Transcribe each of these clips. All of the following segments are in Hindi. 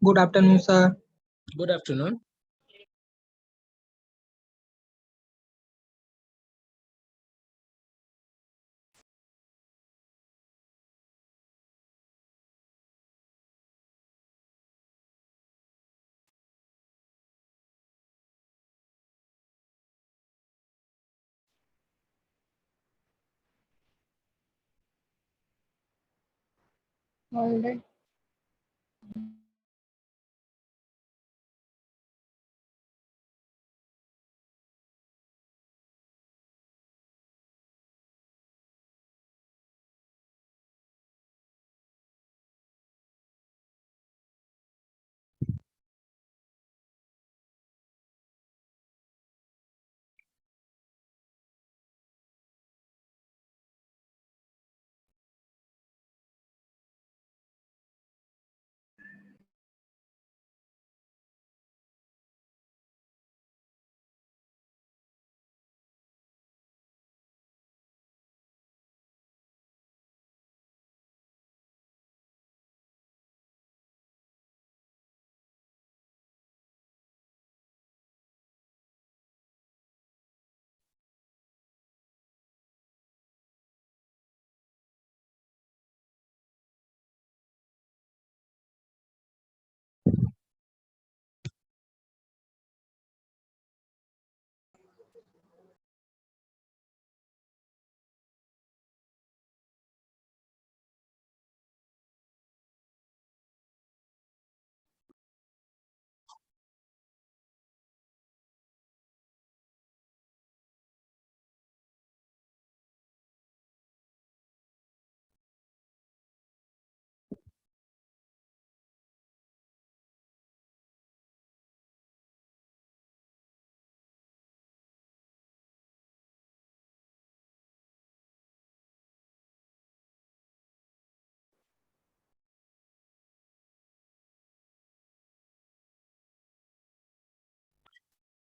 Good afternoon, sir. Good afternoon. All right.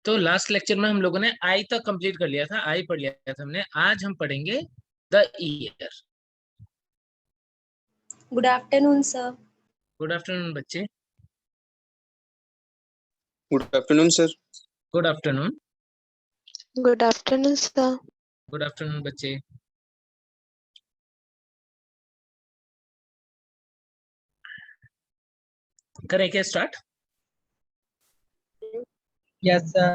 तो लास्ट लेक्चर में हम लोगों ने आई तक कंप्लीट कर लिया था, आई पढ़ लिया था हमने। आज हम पढ़ेंगे the year. Good afternoon, sir. Good afternoon बच्चे। Good afternoon, sir. Good afternoon. Good afternoon, sir. Good afternoon बच्चे। करें क्या स्टार्ट? Yes, sir.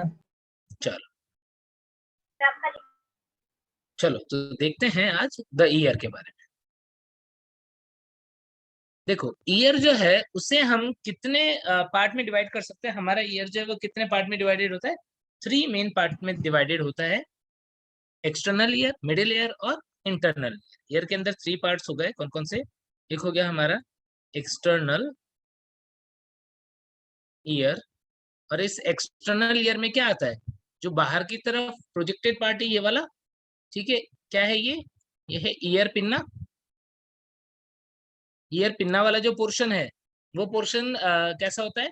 चलो चलो तो देखते हैं आज द ईयर के बारे में। देखो, ईयर जो है उसे हम कितने पार्ट में डिवाइड कर सकते हैं। हमारा ईयर जो है वो कितने पार्ट में डिवाइडेड होता है? 3 मेन पार्ट में डिवाइडेड होता है। एक्सटर्नल ईयर, मिडिल ईयर और इंटरनल ईयर के अंदर 3 पार्ट्स हो गए। कौन कौन से? एक हो गया हमारा एक्सटर्नल ईयर, और इस एक्सटर्नल ईयर में क्या आता है? जो बाहर की तरफ प्रोजेक्टेड पार्ट है ये वाला, ठीक है। क्या है ये है ईयर पिन्ना। ईयर पिन्ना वाला जो पोर्शन है वो पोर्शन कैसा होता है?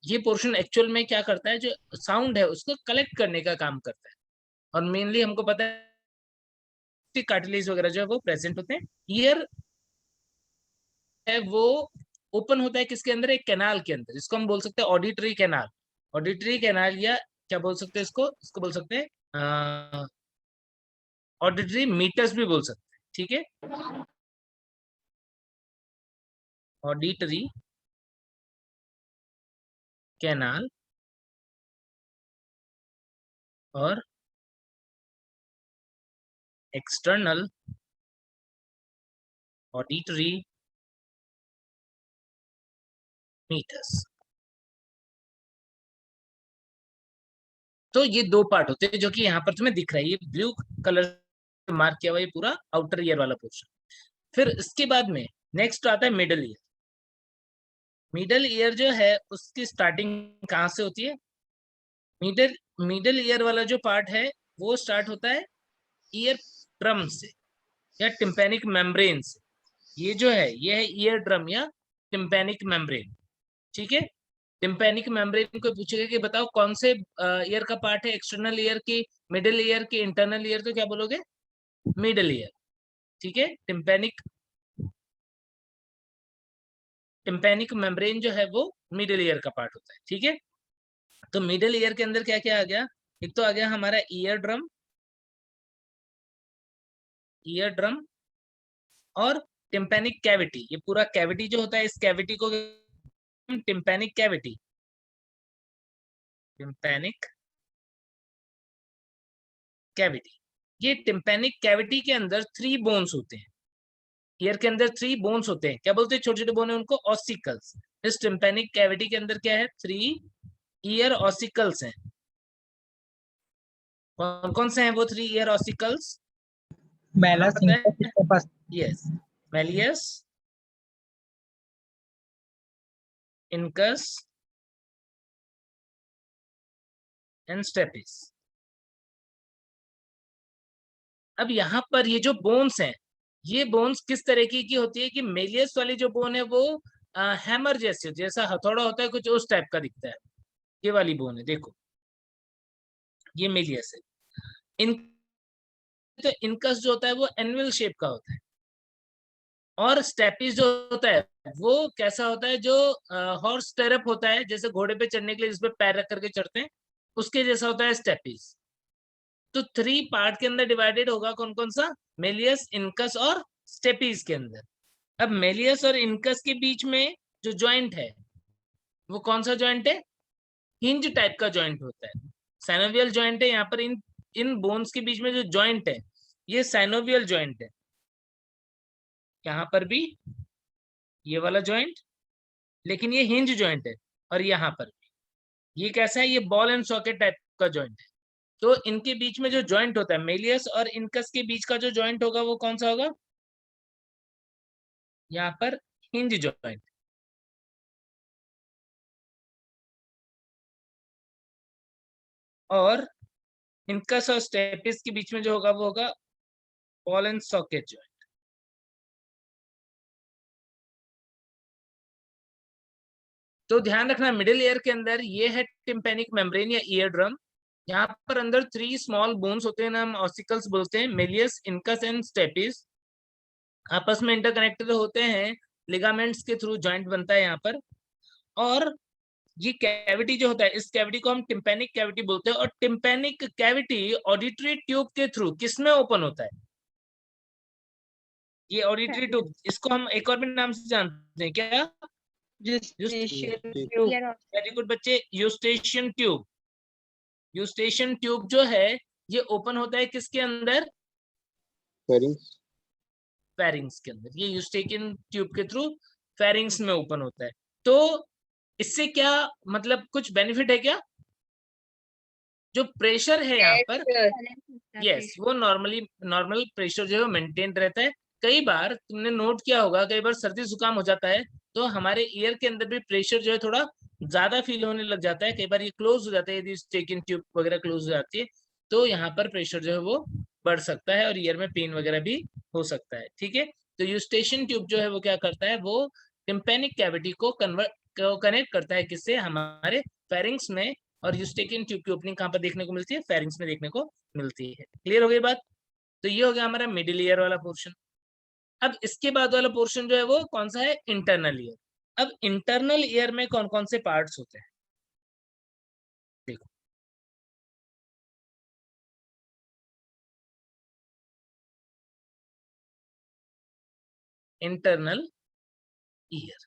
ये पोर्शन एक्चुअल में क्या करता है? जो साउंड है उसको कलेक्ट करने का काम करता है। और मेनली हमको पता है कार्टिलेज वगैरह जो है वो प्रेजेंट होते हैं। ईयर है वो ओपन होता है किसके अंदर? एक कैनाल के अंदर, जिसको हम बोल सकते हैं ऑडिटरी कैनाल। ऑडिटरी कैनाल, या क्या बोल सकते हैं इसको बोल सकते हैं ऑडिटरी मीटर्स भी बोल सकते हैं, ठीक है। ऑडिटरी कैनाल और एक्सटर्नल ऑडिटरी मीटर्स। तो ये 2 पार्ट होते हैं जो कि यहाँ पर तुम्हें दिख रहा है, ये ब्लू कलर मार्क किया हुआ ये पूरा आउटर ईयर वाला पोर्शन। फिर इसके बाद में नेक्स्ट आता है मिडल ईयर। मिडल ईयर जो है उसकी स्टार्टिंग कहाँ से होती है? मिडल ईयर वाला जो पार्ट है वो स्टार्ट होता है ईयर ड्रम से या टिम्पैनिक मेम्ब्रेन से। ये जो है ये है ईयर ड्रम या टिम्पैनिक मेम्ब्रेन, ठीक है। टिम्पैनिक मेम्ब्रेन को पूछेगा कि बताओ कौन से ईयर का पार्ट है? एक्सटर्नल ईयर की, मिडिल ईयर की, इंटरनल ईयर, तो क्या बोलोगे? Middle ear. ठीक है। टिम्पैनिक मेम्ब्रेन जो है वो मिडिल ईयर का पार्ट होता है, ठीक है। तो मिडिल ईयर के अंदर क्या क्या आ गया, एक तो आ गया हमारा ईयर ड्रम और टिम्पैनिक कैविटी। ये पूरा कैविटी जो होता है, इस कैविटी को टिम्पैनिक कैविटी। ये टिम्पैनिक कैविटी के अंदर 3 बोन्स होते हैं। ईयर के अंदर 3 बोन्स होते हैं, क्या बोलते हैं, छोटे छोटे बोन है उनको ऑसिकल्स। इस टिम्पैनिक कैविटी के अंदर क्या है, 3 ईयर ऑसिकल्स हैं। कौन कौन से हैं वो 3 ear ossicles? Malus, incus, stapes. Yes, malleus, incus and stapes. अब यहाँ पर ये जो बोन्स हैं, ये बोन्स किस तरीके की होती है कि मेलियस वाली जो बोन है वो हैमर जैसे, जैसा हथौड़ा होता है कुछ उस टाइप का दिखता है, ये वाली बोन है, देखो ये मेलियस है। तो इनकस जो होता है वो एनुअल शेप का होता है, और स्टेपिस जो होता है वो कैसा होता है, जो हॉर्स स्टेरअप होता है, जैसे घोड़े पे चढ़ने के लिए जिसपे पैर रख करके चढ़ते हैं, उसके जैसा होता है स्टेपिस। तो 3 पार्ट के अंदर डिवाइडेड होगा, कौन कौन सा, मेलियस, इनकस और स्टेपिस के अंदर। अब मेलियस और इनकस के बीच में जो जॉइंट है वो कौन सा जॉइंट है, हिंज टाइप का जॉइंट होता है, साइनोवियल जॉइंट है। यहाँ पर इन बोन्स के बीच में जो जॉइंट है ये साइनोवियल जॉइंट है। यहाँ पर भी ये वाला जॉइंट, लेकिन ये हिंज जॉइंट है। और यहाँ पर भी ये कैसा है, ये बॉल एंड सॉकेट टाइप का जॉइंट है। तो इनके बीच में जो जॉइंट होता है, मेलियस और इनकस के बीच का जो जॉइंट होगा वो कौन सा होगा, यहाँ पर हिंज जॉइंट। और इनकस और स्टेपिस के बीच में जो होगा वो होगा बॉल एंड सॉकेट जॉइंट। तो ध्यान रखना, मिडिल ईयर के अंदर ये है टिम्पैनिक मेम्ब्रेन या ईयर ड्रम। यहाँ पर अंदर 3 स्मॉल बोन्स होते हैं, नाम ऑसिकल्स बोलते हैं, मेलियस, इनकस एंड स्टेपिस। आपस में इंटरकनेक्टेड होते हैं, लिगामेंट्स के थ्रू जॉइंट बनता है यहाँ पर। और ये कैविटी जो होता है, इस कैविटी को हम टिम्पैनिक कैविटी बोलते हैं। और टिम्पैनिक कैविटी ऑडिटरी ट्यूब के थ्रू किसमें ओपन होता है, ये ऑडिटरी ट्यूब, इसको हम एक और भी नाम से जानते हैं, क्या, वेरी गुड बच्चे, यूस्टेशियन ट्यूब। यूस्टेशियन ट्यूब जो है ये ओपन होता है किसके अंदर, फेरिंग्स के अंदर। ये यूस्टेशियन ट्यूब के थ्रू फेरिंग्स में ओपन होता है। तो इससे क्या मतलब, कुछ बेनिफिट है क्या, जो प्रेशर है यहाँ पर, यस, वो नॉर्मल प्रेशर जो है मेंटेन रहता है। कई बार तुमने नोट किया होगा, कई बार सर्दी जुकाम हो जाता है तो हमारे ईयर के अंदर भी प्रेशर जो है थोड़ा ज्यादा फील होने लग जाता है। कई बार ये क्लोज हो जाता है, यदि स्टेकिंग ट्यूब वगैरह क्लोज हो जाती है तो यहाँ पर प्रेशर जो है वो बढ़ सकता है और ईयर में पेन वगैरह भी हो सकता है, ठीक है। तो यूस्टेशियन ट्यूब जो है वो क्या करता है, वो टिम्पैनिक कैविटी को कनेक्ट करता है किससे, हमारे फेरिंग्स में। और यूस्टेशियन ट्यूब की ओपनिंग कहाँ पर देखने को मिलती है, फेरिंग्स में देखने को मिलती है। क्लियर हो गई बात। तो ये हो गया हमारा मिडिल ईयर वाला पोर्शन। अब इसके बाद वाला पोर्शन जो है वो कौन सा है, इंटरनल ईयर। अब इंटरनल ईयर में कौन कौन से पार्ट्स होते हैं, देखो। इंटरनल ईयर,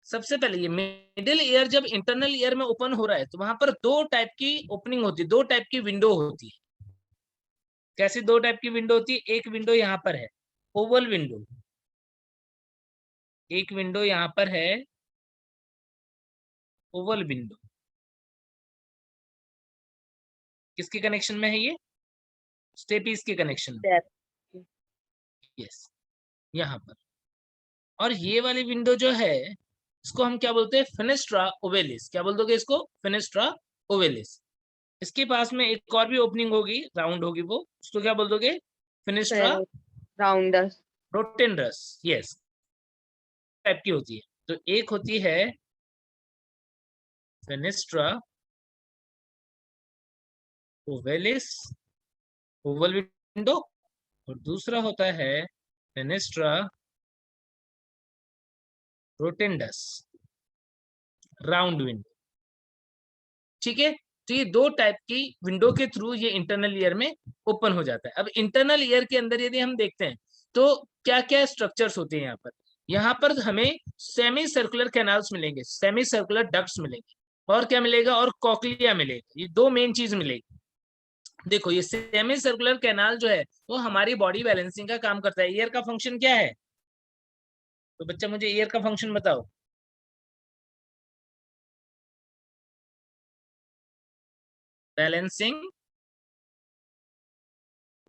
सबसे पहले ये मिडिल ईयर जब इंटरनल ईयर में ओपन हो रहा है तो वहां पर 2 टाइप की ओपनिंग होती है, 2 टाइप की विंडो होती है। कैसी 2 टाइप की विंडो होती है, एक विंडो यहाँ पर है ओवल विंडो, एक विंडो यहाँ पर है ओवल विंडो। किसके कनेक्शन में है ये, स्टेपीज के कनेक्शन में, यस, यहाँ पर। और ये वाली विंडो जो है इसको हम क्या बोलते हैं, फेनेस्ट्रा ओवेलिस। क्या बोल दोगे इसको, फेनेस्ट्रा ओवेलिस। इसके पास में एक और भी ओपनिंग होगी, राउंड होगी, वो उसको क्या बोल दोगे, फेनेस्ट्रा राउंडस, रोटेंडरस, यस, टाइप की होती है। तो एक होती है फेनेस्ट्रा ओवेलिस, ओवल विंडो, और दूसरा होता है फेनेस्ट्रा रोटेंडस, राउंड विंडो। ठीक है, तो ये दो टाइप की विंडो के थ्रू ये इंटरनल ईयर में ओपन हो जाता है। अब इंटरनल ईयर के अंदर यदि हम देखते हैं तो क्या क्या स्ट्रक्चर्स होते हैं यहाँ पर हमें सेमी सर्कुलर कैनाल्स मिलेंगे, सेमी सर्कुलर डक्ट्स मिलेंगे, और क्या मिलेगा, और कॉक्लिया मिलेगा। ये दो मेन चीज मिलेगी। देखो ये सेमी सर्कुलर कैनाल जो है वो हमारी बॉडी बैलेंसिंग का काम करता है। ईयर का फंक्शन क्या है? तो बच्चा मुझे ईयर का फंक्शन बताओ। Balancing,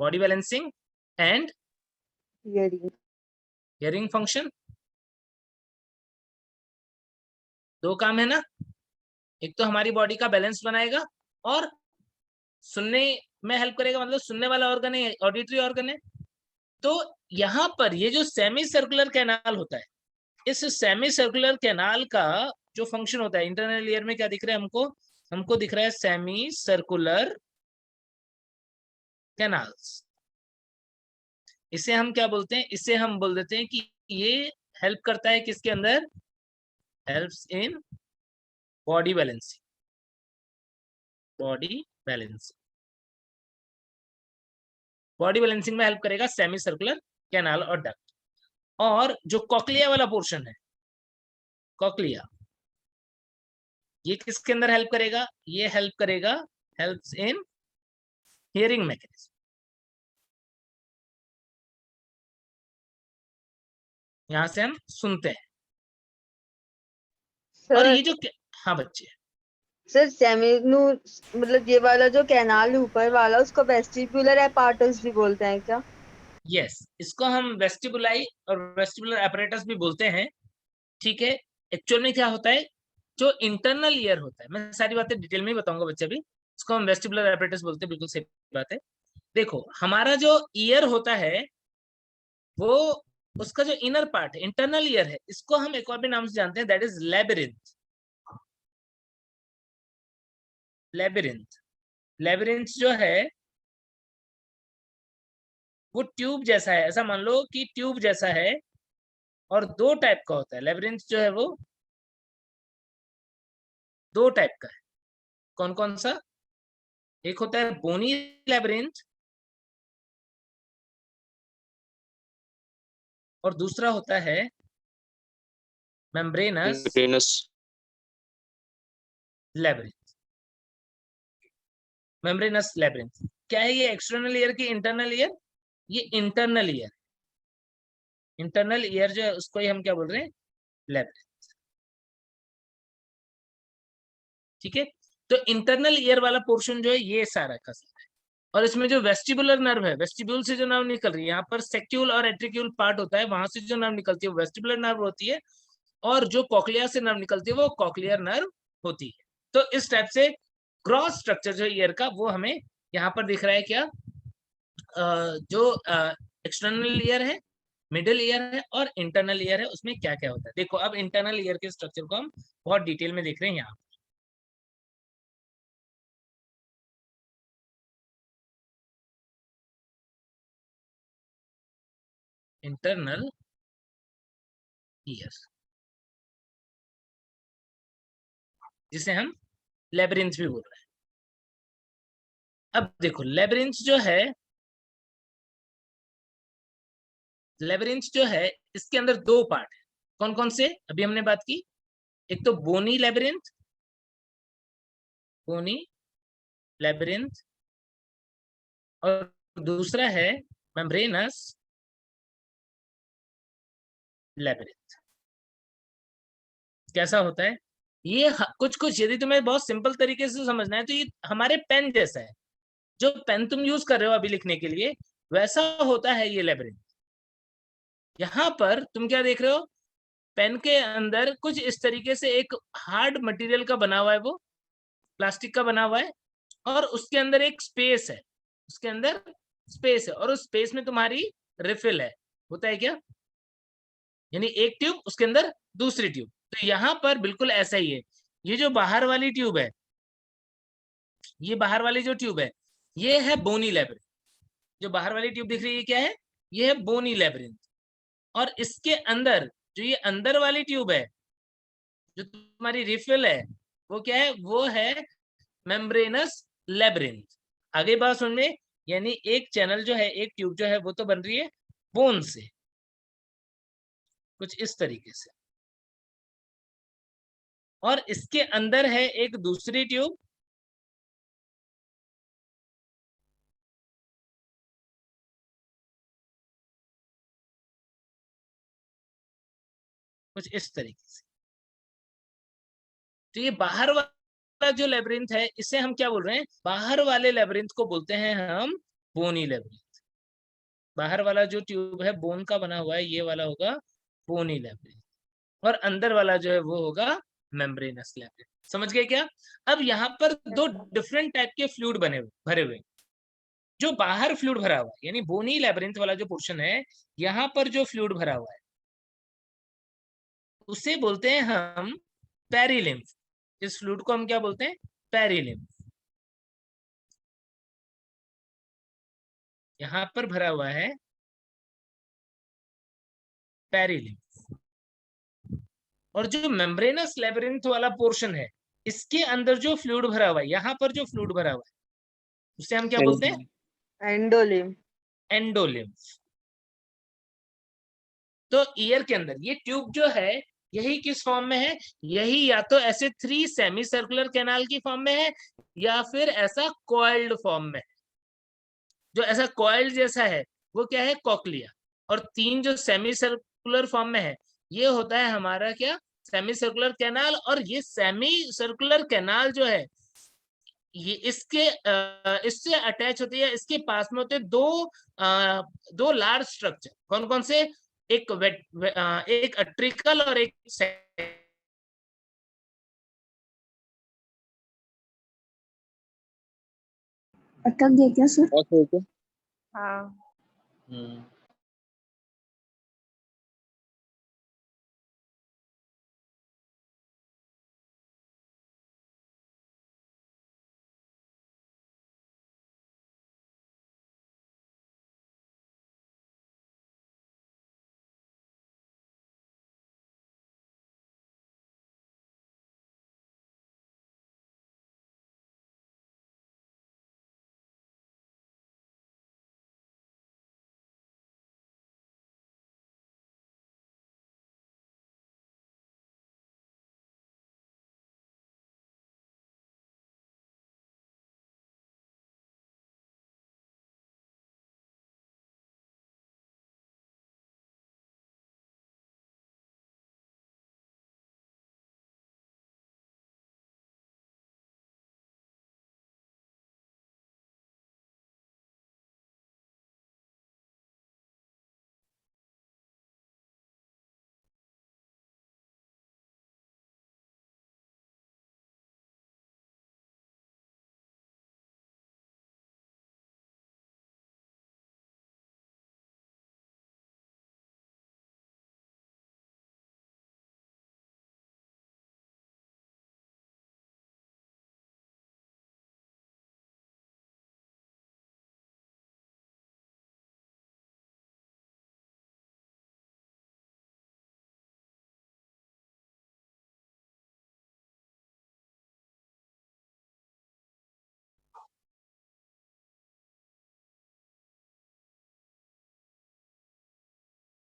body balancing and hearing function, दो काम है ना। एक तो हमारी बॉडी का बैलेंस बनाएगा और सुनने में हेल्प करेगा, मतलब सुनने वाला ऑर्गन है, ऑडिटरी ऑर्गन है। तो यहाँ पर ये जो सेमी सर्कुलर कैनाल होता है, इस सेमी सर्कुलर कैनाल का जो फंक्शन होता है, इंटरनल ईयर में क्या दिख रहा है हमको? हमको दिख रहा है सेमी सर्कुलर कैनाल्स। इसे हम क्या बोलते हैं? इसे हम बोल देते हैं कि ये हेल्प करता है किसके अंदर? Helps in body balancing, body balancing. Body balancing में हेल्प करेगा सेमी सर्कुलर कैनाल और डक्ट। और जो कॉक्लिया वाला पोर्शन है, कॉक्लिया, ये किसके अंदर हेल्प करेगा? ये हेल्प करेगा, हेल्प्स इन हियरिंग मैकेनिज्म। यहां से हम सुनते हैं। और सर ये जो, हाँ बच्चे, सर सेमिनू मतलब ये वाला जो कैनाल ऊपर वाला उसको वेस्टिबुलर एपार्टस भी बोलते हैं क्या? यस, इसको हम वेस्टिबुलाई और वेस्टिबुलर apparatus भी बोलते हैं। ठीक है, एक्चुअल में क्या होता है, जो इंटरनल ईयर होता है, मैं सारी बातें डिटेल में ही बताऊंगा बच्चे भी, इसको हम वेस्टिबुलर apparatus बोलते हैं, बिल्कुल सही बात है। देखो हमारा जो ईयर होता है वो, उसका जो इनर पार्ट है, इंटरनल ईयर है, इसको हम एक और भी नाम से जानते हैं, that is labyrinth. Labyrinth, labyrinth जो है वो ट्यूब जैसा है, ऐसा मान लो कि ट्यूब जैसा है, और दो टाइप का होता है। लेबिरिंथ जो है वो दो टाइप का है। कौन कौन सा? एक होता है बोनी लेबिरिंथ, और दूसरा होता है membranes Membranous. Labyrinth. Membranes labyrinth क्या है? ये एक्सटर्नल ईयर की इंटरनल ईयर, ये इंटरनल ईयर, इंटरनल ईयर जो है उसको ही हम क्या बोल रहे हैं? लेबिरिंथ। ठीक है, तो इंटरनल ईयर वाला पोर्शन जो है ये सारा का सारा है। और इसमें जो वेस्टिबुलर नर्व है, वेस्टिब्यूल से जो नर्व निकल रही है, यहाँ पर सेक्यूल और एट्रिक्यूल पार्ट होता है, वहां से जो नर्व निकलती है वो वेस्टिबुलर नर्व होती है, और जो कॉक्लिया से नर्व निकलती है वो कॉक्लियर नर्व होती है। तो इस टाइप से क्रॉस स्ट्रक्चर जो ईयर का वो हमें यहाँ पर दिख रहा है। क्या जो एक्सटर्नल ईयर है, मिडिल ईयर है और इंटरनल ईयर है, उसमें क्या क्या होता है। देखो अब इंटरनल ईयर के स्ट्रक्चर को हम बहुत डिटेल में देख रहे हैं यहाँ। इंटरनल ईयर, जिसे हम लेबिरिंथ भी बोल रहे हैं। अब देखो लेबिरिंथ जो है, लेबिरिंथ जो है इसके अंदर दो पार्ट है। कौन कौन से? अभी हमने बात की, एक तो बोनी लेबिरिंथ, बोनी लेबिरिंथ, और दूसरा है मेम्ब्रेनस लेबिरिंथ। कैसा होता है ये? कुछ कुछ यदि तुम्हें बहुत सिंपल तरीके से समझना है तो ये हमारे पेन जैसा है। जो पेन तुम यूज कर रहे हो अभी लिखने के लिए, वैसा होता है ये लेबिरिंथ। यहाँ पर तुम क्या देख रहे हो? पेन के अंदर कुछ इस तरीके से एक हार्ड मटेरियल का बना हुआ है, वो प्लास्टिक का बना हुआ है, और उसके अंदर एक स्पेस है, उसके अंदर स्पेस है, और उस स्पेस में तुम्हारी रिफिल है। होता है क्या? यानी एक ट्यूब, उसके अंदर दूसरी ट्यूब। तो यहाँ पर बिल्कुल ऐसा ही है। ये जो बाहर वाली ट्यूब है, ये बाहर वाली जो ट्यूब है, ये है बोनी लेबिरिंथ। जो बाहर वाली ट्यूब दिख रही है क्या है, ये है बोनी लेब्रिंथ। और इसके अंदर जो ये अंदर वाली ट्यूब है, जो तुम्हारी रिफिल है, वो क्या है, वो है मेम्ब्रेनस लेब्रिंथ। आगे बात सुन में, यानी एक चैनल जो है, एक ट्यूब जो है, वो तो बन रही है बोन से, कुछ इस तरीके से। और इसके अंदर है एक दूसरी ट्यूब, कुछ इस तरीके से। तो ये बाहर वाला जो लेब्रिंथ है, इसे हम क्या बोल रहे हैं, बाहर वाले लेब्रिंथ को बोलते हैं हम बोनी लेब्रिंथ। बाहर वाला जो ट्यूब है बोन का बना हुआ है, ये वाला होगा बोनी लेब्रिंथ, और अंदर वाला जो है वो होगा मेम्ब्रेनस लेब्रिंथ। समझ गए क्या? अब यहाँ पर दो डिफरेंट टाइप के फ्लूइड भरे हुए। जो बाहर फ्लूइड भरा हुआ है, यानी बोनी लेब्रिंथ वाला जो पोर्शन है, यहाँ पर जो फ्लूइड भरा हुआ है, उसे बोलते हैं हम पेरिलिम्फ। इस फ्लूइड को हम क्या बोलते हैं, पेरिलिम्फ। यहां पर भरा हुआ है पेरिलिम्फ। और जो मेम्ब्रेनस लेब्रिंथ वाला पोर्शन है, इसके अंदर जो फ्लूइड भरा हुआ है, यहाँ पर जो फ्लूइड भरा हुआ है, उसे हम क्या बोलते हैं, एंडोलिम्फ। एंडोलिम्फ। तो ईयर के अंदर ये ट्यूब जो है, यही किस फॉर्म में है, यही या तो ऐसे 3 सेमी सर्कुलर कैनाल की फॉर्म में है, या फिर ऐसा कॉइल्ड फॉर्म में है। जो ऐसा कॉइल्ड जैसा है वो क्या है, कॉक्लिया। और 3 जो सेमी सर्कुलर फॉर्म में है, ये होता है हमारा क्या, सेमी सर्कुलर कैनाल। और ये सेमी सर्कुलर कैनाल जो है, ये इससे अटैच होती है, इसके पास में होते हैं दो लार्ज स्ट्रक्चर। कौन कौन से, एक अट्रिकल और एक अटक गया क्या सर? ओके। हाँ।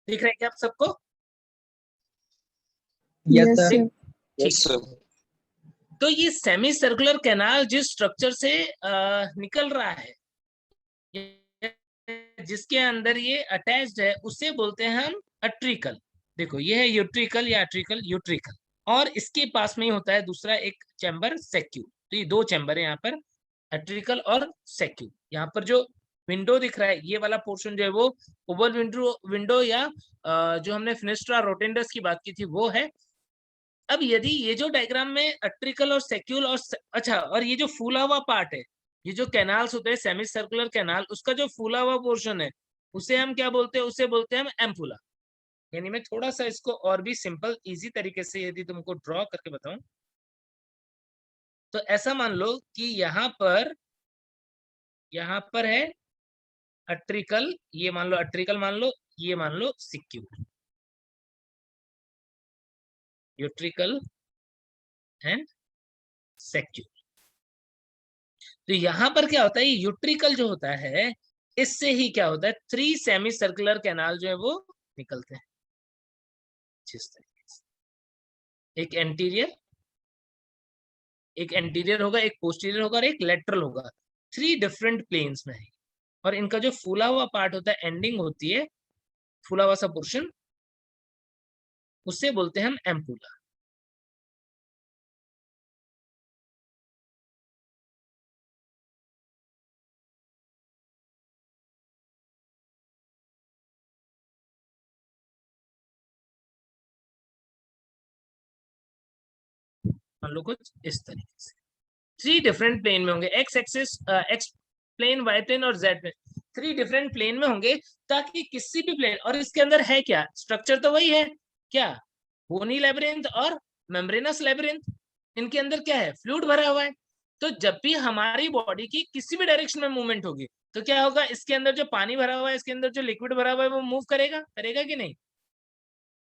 दिख रहा है क्या आप सबको? Yes Yes, sir. sir. Yes sir. तो ये सेमी सर्कुलर कैनाल जिस स्ट्रक्चर से निकल रहा है, जिसके अंदर ये अटैच्ड है, उसे बोलते हैं हम अट्रिकल। देखो ये है यूट्रिकल या अट्रिकल, यूट्रिकल। और इसके पास में ही होता है दूसरा एक चैम्बर, सेक्यू। तो ये 2 चैम्बर है यहाँ पर, अट्रिकल और सेक्यू। यहाँ पर जो विंडो दिख रहा है, ये वाला पोर्शन जो है वो ओवल विंडो या जो हमने फिनेस्ट्रा रोटेंडस की बात की थी वो है। अब यदि ये जो डायग्राम में अट्रिकल और सेक्यूल और अच्छा, और ये जो फूला हुआ पार्ट है, ये जो कैनाल्स होते हैं सेमी सर्कुलर कैनाल, उसका जो फूला हुआ पोर्शन है, उसे हम क्या बोलते हैं, उसे बोलते हैं हम एम्पुला। यानी मैं थोड़ा सा इसको और भी सिंपल इजी तरीके से यदि तुमको ड्रॉ करके बताऊं, तो ऐसा मान लो कि यहाँ पर है अट्रिकल, ये मान लो अट्रिकल मान लो, ये मान लो सिक्यूल, यूट्रिकल एंड सेक्यूल। तो यहाँ पर क्या होता है, यूट्रिकल जो होता है इससे ही क्या होता है, 3 सेमी सर्कुलर कैनाल जो है वो निकलते हैं जिस तरीके से, एक एंटीरियर होगा, एक पोस्टीरियर होगा और एक लेटरल होगा, 3 डिफरेंट प्लेन्स में है। और इनका जो फूला हुआ पार्ट होता है, एंडिंग होती है, फूला हुआ सा पोर्शन, उससे बोलते हैं हम एम्पुला। मान लो कुछ इस तरीके से 3 डिफरेंट प्लेन में होंगे, X axis, X plane, Y plane और जेड प्लेन, 3 डिफरेंट प्लेन में होंगे, ताकि किसी भी प्लेन, और इसके अंदर है क्या, स्ट्रक्चर तो वही है क्या, बोनी लेबिरिंथ और मेम्ब्रेनस लेबिरिंथ। इनके अंदर क्या है, फ्लूइड भरा हुआ है। तो जब भी हमारी बॉडी की किसी भी डायरेक्शन में मूवमेंट होगी तो क्या होगा, इसके अंदर जो पानी भरा हुआ है, इसके अंदर जो लिक्विड भरा हुआ है वो मूव करेगा कि नहीं।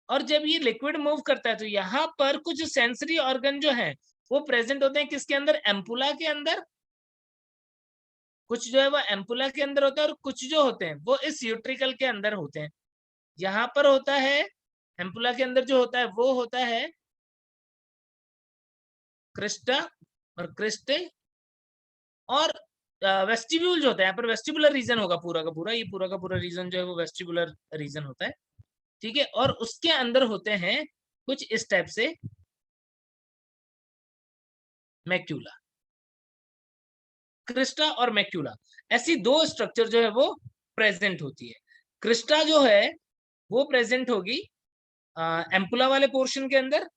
और जब ये लिक्विड मूव करता है तो यहाँ पर कुछ सेंसरी ऑर्गन जो है वो प्रेजेंट होते हैं किसके अंदर, एम्पुला के अंदर। कुछ जो है वो एम्पुला के अंदर होता है और कुछ जो होते हैं वो इस यूट्रिकल के अंदर होते हैं। यहाँ पर होता है एम्पुला के अंदर जो होता है वो होता है क्रिस्टा और क्रिस्टे, और वेस्टिब्यूल जो होता है, यहाँ पर वेस्टिबुलर रीजन होगा पूरा का पूरा, ये पूरा का पूरा रीजन जो है वो वेस्टिबुलर रीजन होता है, ठीक है। और उसके अंदर होते हैं कुछ इस टाइप से मैक्यूला, क्रिस्टा और मैक्यूला, ऐसी 2 स्ट्रक्चर जो है वो प्रेजेंट होती है। क्रिस्टा जो है वो प्रेजेंट होगी एम्पुला वाले पोर्शन के अंदर,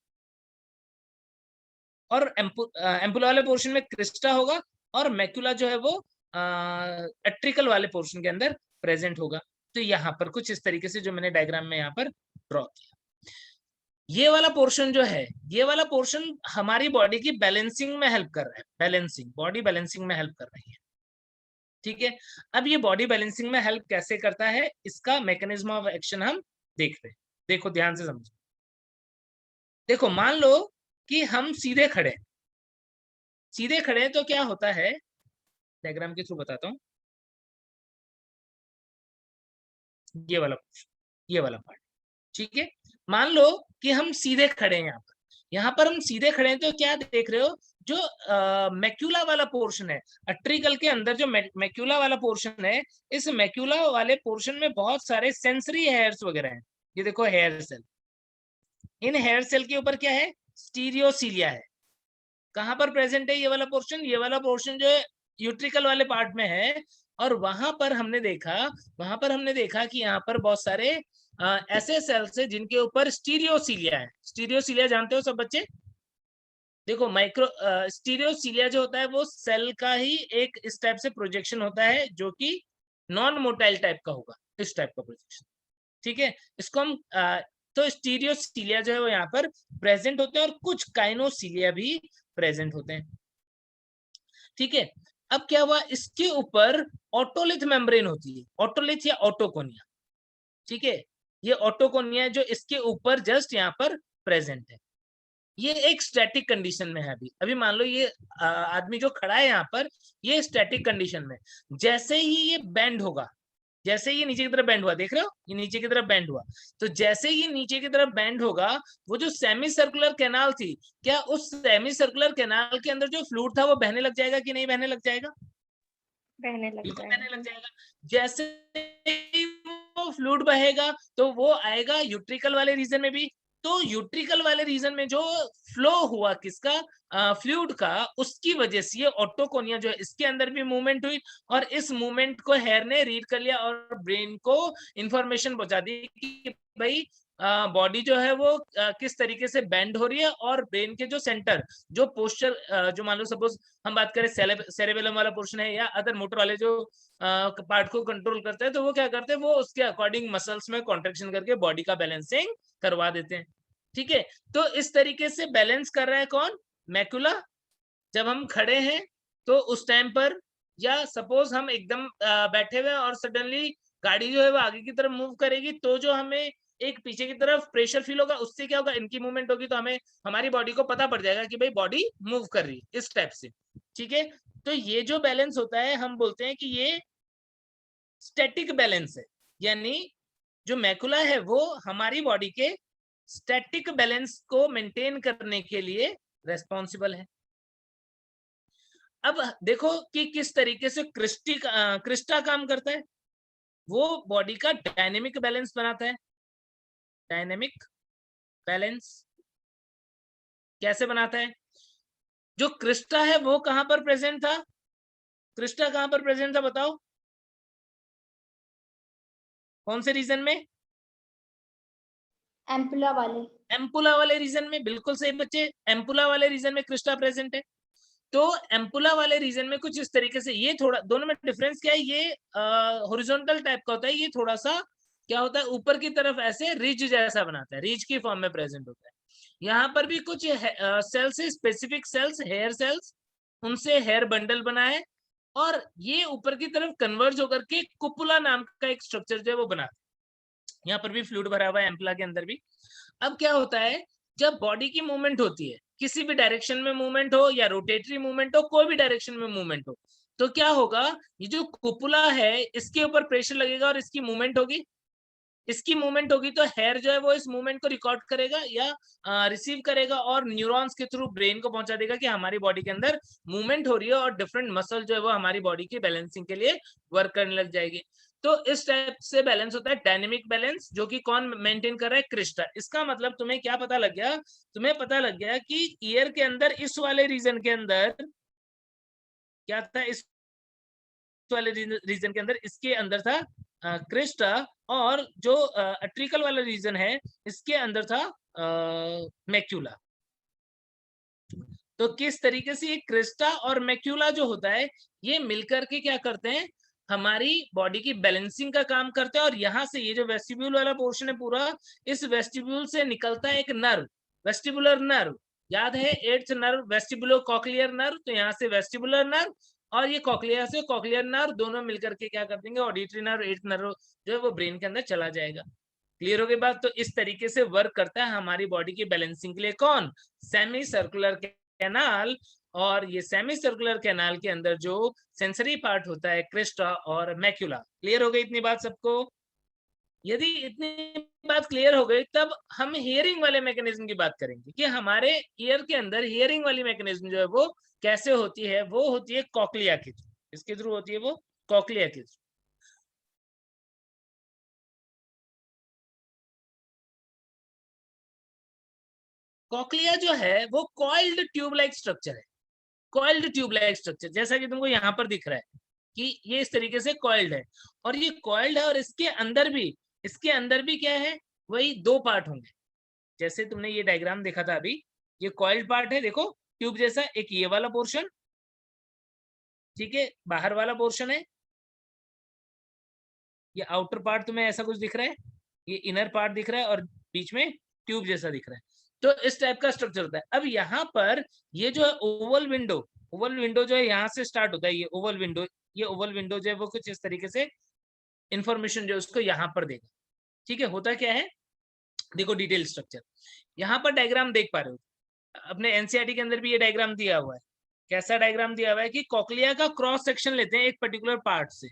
और एम्पुला वाले पोर्शन में क्रिस्टा होगा, और मैक्यूला जो है वो एट्रिकल वाले पोर्शन के अंदर प्रेजेंट होगा। तो यहाँ पर कुछ इस तरीके से जो मैंने डायग्राम में यहाँ पर ड्रॉ किया, ये वाला पोर्शन जो है, ये वाला पोर्शन हमारी बॉडी की बैलेंसिंग में हेल्प कर रहा है, बैलेंसिंग, बॉडी बैलेंसिंग में हेल्प कर रही है, ठीक है। अब ये बॉडी बैलेंसिंग में हेल्प कैसे करता है, इसका मैकेनिज्म ऑफ एक्शन हम देखते हैं। देखो ध्यान से समझो, देखो मान लो कि हम सीधे खड़े हैं तो क्या होता है, डायग्राम के थ्रू बताता हूं, ये वाला पार्ट, ठीक है। मान लो कि हम सीधे खड़े हैं, यहाँ पर हम सीधे खड़े हैं तो क्या देख रहे हो, जो मैक्यूला वाला पोर्शन है, अट्रिकल के अंदर जो मैक्यूला वाला पोर्शन है, इस मैक्यूला वाले पोर्शन में बहुत सारे सेंसरी हेयर्स वगैरह हैं। ये देखो हेयर सेल, इन हेयर सेल के ऊपर क्या है, स्टीरियोसीलिया है। कहाँ पर प्रेजेंट है ये वाला पोर्शन जो है यूट्रिकल वाले पार्ट में है। और वहां पर हमने देखा कि यहाँ पर बहुत सारे ऐसे सेल्स है जिनके ऊपर स्टीरियोसीलिया है। स्टीरियोसीलिया जानते हो सब बच्चे, देखो माइक्रो स्टीरियोसीलिया जो होता है वो सेल का ही एक इस टाइप से प्रोजेक्शन होता है, जो कि नॉन मोटाइल टाइप का होगा, इस टाइप का प्रोजेक्शन, ठीक है। इसको हम तो स्टीरियोसीलिया जो है वो यहाँ पर प्रेजेंट होते हैं, और कुछ काइनोसीलिया भी प्रेजेंट होते हैं, ठीक है। अब क्या हुआ, इसके ऊपर ऑटोलिथ मेम्ब्रेन होती है, ऑटोलिथ या ऑटोकोनिया, ठीक है। ये ऑटोकोनिया जो इसके ऊपर जस्ट यहाँ पर प्रेजेंट है, ये एक स्टैटिक कंडीशन में है। अभी मान लो ये आदमी जो खड़ा है यहाँ पर, ये स्टैटिक कंडीशन में, जैसे ही ये बेंड होगा, जैसे ये नीचे की तरफ बेंड हुआ, देख रहे हो ये नीचे की तरफ बेंड हुआ, तो जैसे ये नीचे की तरफ बेंड होगा, वो जो सेमी सर्कुलर कैनाल थी, क्या उस सेमी सर्कुलर कैनाल के अंदर जो फ्लूइड था वो बहने लग जाएगा कि नहीं बहने लग जाएगा, बहने लग जाएगा। जैसे ही वो फ्लूइड बहेगा तो वो आएगा यूट्रिकल वाले रीजन में भी, तो यूट्रिकल वाले रीजन में जो फ्लो हुआ किसका, फ्लूइड का, उसकी वजह से ये ऑटोकोनिया जो है इसके अंदर भी मूवमेंट हुई, और इस मूवमेंट को हेयर ने रीड कर लिया और ब्रेन को इंफॉर्मेशन पहुंचा दी कि भाई बॉडी जो है वो किस तरीके से बेंड हो रही है, और ब्रेन के जो सेंटर, जो पोस्चर, जो मान लो सपोज हम बात करें सेरेबेलम वाला पोर्शन है या अदर मोटर वाले जो पार्ट को कंट्रोल करते हैं, तो वो क्या करते हैं, वो उसके अकॉर्डिंग मसल्स में कॉन्ट्रेक्शन करके बॉडी का बैलेंसिंग करवा देते हैं, ठीक है। तो इस तरीके से बैलेंस कर रहा है कौन, मैक्यूला। जब हम खड़े हैं तो उस टाइम पर या सपोज हम एकदम बैठे हुए और सडनली गाड़ी जो है वो आगे की तरफ मूव करेगी, तो जो हमें एक पीछे की तरफ प्रेशर फील होगा, उससे क्या होगा, इनकी मूवमेंट होगी, तो हमें हमारी बॉडी को पता पड़ जाएगा कि भाई बॉडी मूव कर रही है, इस टाइप से। ठीक है, तो ये जो बैलेंस होता है हम बोलते हैं कि ये स्टैटिक बैलेंस है, यानी जो मैकुला है वो हमारी बॉडी के स्टैटिक बैलेंस को मेंटेन करने के लिए रेस्पॉन्सिबल है। अब देखो कि किस तरीके से क्रिस्टा काम करता है। वो बॉडी का डायनेमिक बैलेंस बनाता है। डायनेमिक बैलेंस कैसे बनाता है? जो क्रिस्टा है वो कहां पर प्रेजेंट था? क्रिस्टा कहां पर प्रेजेंट था बताओ? कौन से रीजन में? एम्पुला वाले। एम्पुला वाले रीजन में, बिल्कुल सही बच्चे, एम्पुला वाले रीजन में क्रिस्टा प्रेजेंट है। तो एम्पुला वाले रीजन में कुछ इस तरीके से, ये थोड़ा दोनों में डिफरेंस क्या है, ये हॉरिजॉन्टल टाइप का होता है, ये थोड़ा सा क्या होता है ऊपर की तरफ ऐसे रिज जैसा बनाता है, रिज की फॉर्म में प्रेजेंट होता है। यहाँ पर भी कुछ सेल्स है, स्पेसिफिक सेल्स, हेयर सेल्स, उनसे हेयर बंडल बना है, और ये ऊपर की तरफ कन्वर्ज होकर के कुपुला नाम का एक स्ट्रक्चर जो है वो बना है। यहाँ पर भी फ्लूइड भरा हुआ है एम्पुला के अंदर भी। अब क्या होता है, जब बॉडी की मूवमेंट होती है, किसी भी डायरेक्शन में मूवमेंट हो या रोटेटरी मूवमेंट हो, कोई भी डायरेक्शन में मूवमेंट हो, तो क्या होगा, ये जो कुपुला है इसके ऊपर प्रेशर लगेगा और इसकी मूवमेंट होगी। इसकी मूवमेंट होगी तो हेयर जो है वो इस मूवमेंट को रिकॉर्ड करेगा या रिसीव करेगा और न्यूरॉन्स के थ्रू ब्रेन को पहुंचा देगा कि हमारी बॉडी के अंदर मूवमेंट हो रही है, और डिफरेंट मसल जो है वो हमारी बॉडी की बैलेंसिंग के लिए वर्क करने लग जाएगी। तो इस टाइप से बैलेंस होता है डायनेमिक बैलेंस, जो कि कौन मेंटेन कर रहा है? क्रिस्टा। इसका मतलब तुम्हें क्या पता लग गया? तुम्हें पता लग गया कि ईयर के अंदर इस वाले रीजन के अंदर क्या था, इस वाले रीजन के अंदर, इसके अंदर था क्रिस्टा, और जो अट्रिकल वाला रीजन है इसके अंदर था मैक्यूला। तो किस तरीके से ये क्रिस्टा और मैक्यूला जो होता है ये मिलकर के क्या करते हैं, हमारी बॉडी की बैलेंसिंग का काम करते हैं। और यहाँ से ये जो वेस्टिब्यूल वाला पोर्शन है पूरा, इस वेस्टिब्यूल से निकलता है एक नर्व, वेस्टिबुलर नर्व, याद है 8th नर्व वेस्टिबुलो कॉक्लियर नर्व, तो यहाँ से वेस्टिबुलर नर्व और ये कॉक्लिया से कॉक्लियर नर्व दोनों मिलकर के क्या कर देंगे, ऑडिटरी नर्व 8th नर्व जो है वो ब्रेन के अंदर चला जाएगा। क्लियर हो गई बात? तो इस तरीके से वर्क करता है हमारी बॉडी की बैलेंसिंग के लिए कौन? Semi circular canal. और ये सेमी सर्कुलर कैनाल के अंदर जो सेंसरी पार्ट होता है क्रिस्टा और मैक्यूला। क्लियर हो गई इतनी बात सबको? यदि इतनी बात क्लियर हो गई तब हम हियरिंग वाले मैकेनिज्म की बात करेंगे कि हमारे ईयर के अंदर हियरिंग वाली मैकेनिज्म जो है वो कैसे होती है। वो होती है कॉक्लिया के थ्रू। इसके थ्रू होती है वो कॉक्लिया के थ्रू। कॉक्लिया जो है वो कॉइल्ड ट्यूब लाइक स्ट्रक्चर है। कॉइल्ड ट्यूब लाइक स्ट्रक्चर, जैसा कि तुमको यहाँ पर दिख रहा है कि ये इस तरीके से कॉइल्ड है, और ये कॉइल्ड है, और इसके अंदर भी क्या है, वही दो पार्ट होंगे। जैसे तुमने ये डायग्राम देखा था अभी, ये कॉइल्ड पार्ट है, देखो ट्यूब जैसा, एक ये वाला पोर्शन, ठीक है, बाहर वाला पोर्शन है, ये आउटर पार्ट तुम्हें ऐसा कुछ दिख रहा है, ये इनर पार्ट दिख रहा है, और बीच में ट्यूब जैसा दिख रहा है। तो इस टाइप का स्ट्रक्चर होता है। अब यहाँ पर ये जो है ओवल विंडो जो है यहाँ से स्टार्ट होता है, ये ओवल विंडो जो है वो कुछ इस तरीके से इंफॉर्मेशन जो है उसको यहाँ पर देगा। ठीक है, होता क्या है, देखो डिटेल स्ट्रक्चर यहाँ पर डायग्राम देख पा रहे हो, अपने एनसीईआरटी के अंदर भी ये डायग्राम दिया हुआ है। कैसा डायग्राम दिया हुआ है कि कॉक्लिया का क्रॉस सेक्शन लेते हैं एक पर्टिकुलर पार्ट से,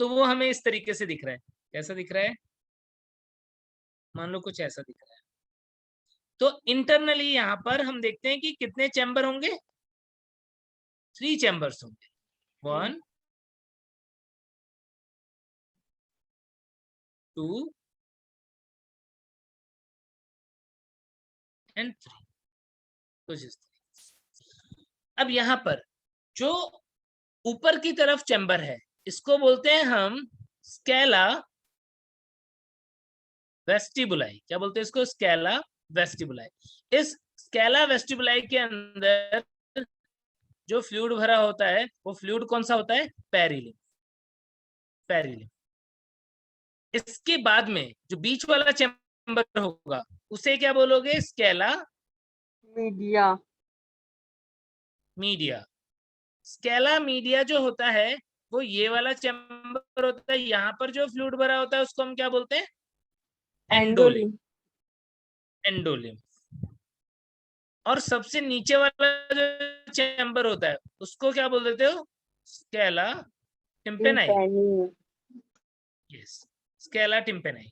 तो वो हमें इस तरीके से दिख रहा है। कैसा दिख रहा है? मान लो कुछ ऐसा दिख रहा है। तो इंटरनली यहाँ पर हम देखते हैं कि कितने चैम्बर होंगे, 3 चैम्बर्स होंगे, 1 2 and 3, कुछ इस तरीके। अब यहाँ पर जो ऊपर की तरफ चैम्बर है इसको बोलते हैं हम स्केला वेस्टिबुलाई। क्या बोलते हैं इसको? Scala vestibuli. इस स्केला वेस्टिबुलाई के अंदर जो फ्लूइड भरा होता है वो फ्लूइड कौन सा होता है? पेरिलिम। इसके बाद में जो बीच वाला चैम्बर होगा उसे क्या बोलोगे? Scala media. स्केला मीडिया जो होता है वो ये वाला चैम्बर होता है, यहाँ पर जो फ्लूइड भरा होता है उसको हम क्या बोलते हैं? एंडोलिम। एंडोलिम। और सबसे नीचे वाला जो चैम्बर होता है उसको क्या बोल देते हो? Scala tympani. Yes, scala tympani.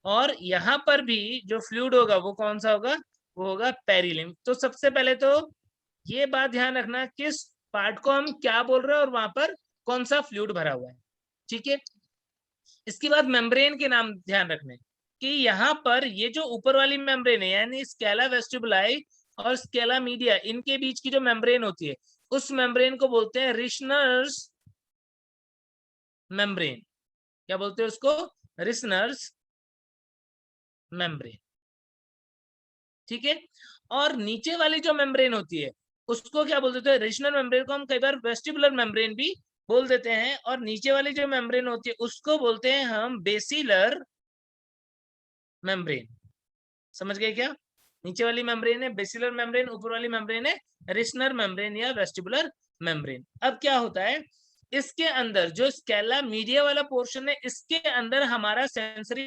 और यहाँ पर भी जो फ्लूइड होगा वो कौन सा होगा? वो होगा पेरिलिम। तो सबसे पहले तो ये बात ध्यान रखना किस पार्ट को हम क्या बोल रहे हैं और वहां पर कौन सा फ्लूइड भरा हुआ है, ठीक है। इसके बाद मेम्ब्रेन के नाम ध्यान रखने कि यहाँ पर ये जो ऊपर वाली मेम्ब्रेन है यानी स्केला वेस्टिबुलाई और स्केला मीडिया, इनके बीच की जो मेम्ब्रेन होती है उस मेम्ब्रेन को बोलते हैं रिश्नर्स मेम्ब्रेन। क्या बोलते हैं उसको? रिश्नर्स मेम्ब्रेन, ठीक है। और नीचे वाली जो मेम्ब्रेन होती है उसको क्या बोल देते हैं? रिश्नल मेम्ब्रेन को हम कई बार वेस्टिबुलर मेम्ब्रेन भी बोल देते हैं। और नीचे वाली जो मेम्ब्रेन होती है उसको बोलते हैं हम बेसिलर मेम्ब्रेन। समझ गए क्या? नीचे वाली मेम्ब्रेन है बेसिलर मेम्ब्रेन, ऊपर वाली मेम्ब्रेन है रिश्नल मेम्ब्रेन या वेस्टिबुलर मेम्ब्रेन। अब क्या होता है इसके अंदर जो स्केला मीडिया वाला पोर्शन है इसके अंदर हमारा सेंसरी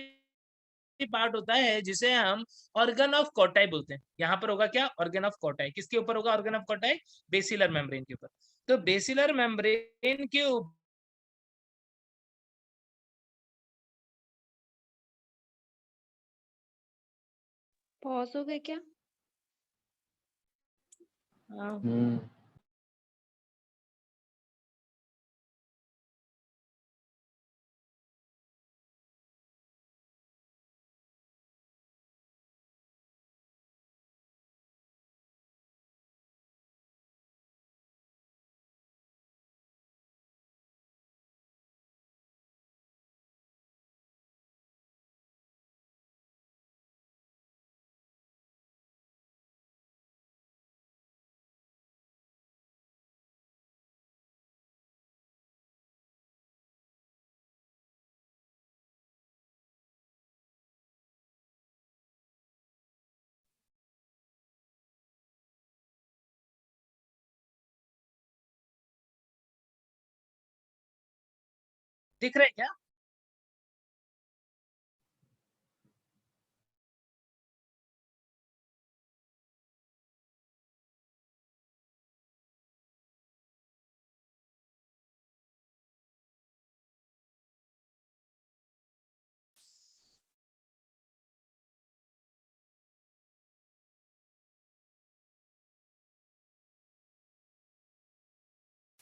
पार्ट होता है जिसे हम ऑर्गन ऑफ कोटाई बोलते हैं। यहाँ पर होगा क्या? ऑर्गन ऑफ कोटाई। किसके ऊपर होगा organ of Kotai? Basilar membrane के ऊपर। तो बेसिलर मेम्ब्रेन के ऊपर पॉज हो गए क्या? दिख रहा है क्या?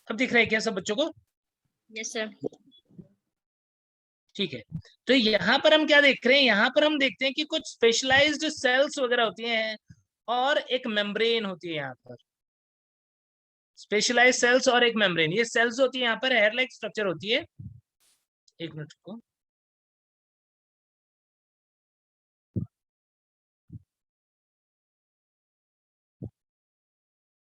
अब दिख रहा है क्या सब बच्चों को? Yes sir. ठीक है। तो यहाँ पर हम क्या देख रहे हैं? यहाँ पर हम देखते हैं कि कुछ स्पेशलाइज्ड सेल्स वगैरह होती हैं और एक मेम्ब्रेन होती है। यहाँ पर स्पेशलाइज्ड सेल्स और एक मेम्ब्रेन, ये सेल्स होती है यहाँ पर हेयर लाइक स्ट्रक्चर होती है। एक मिनट को,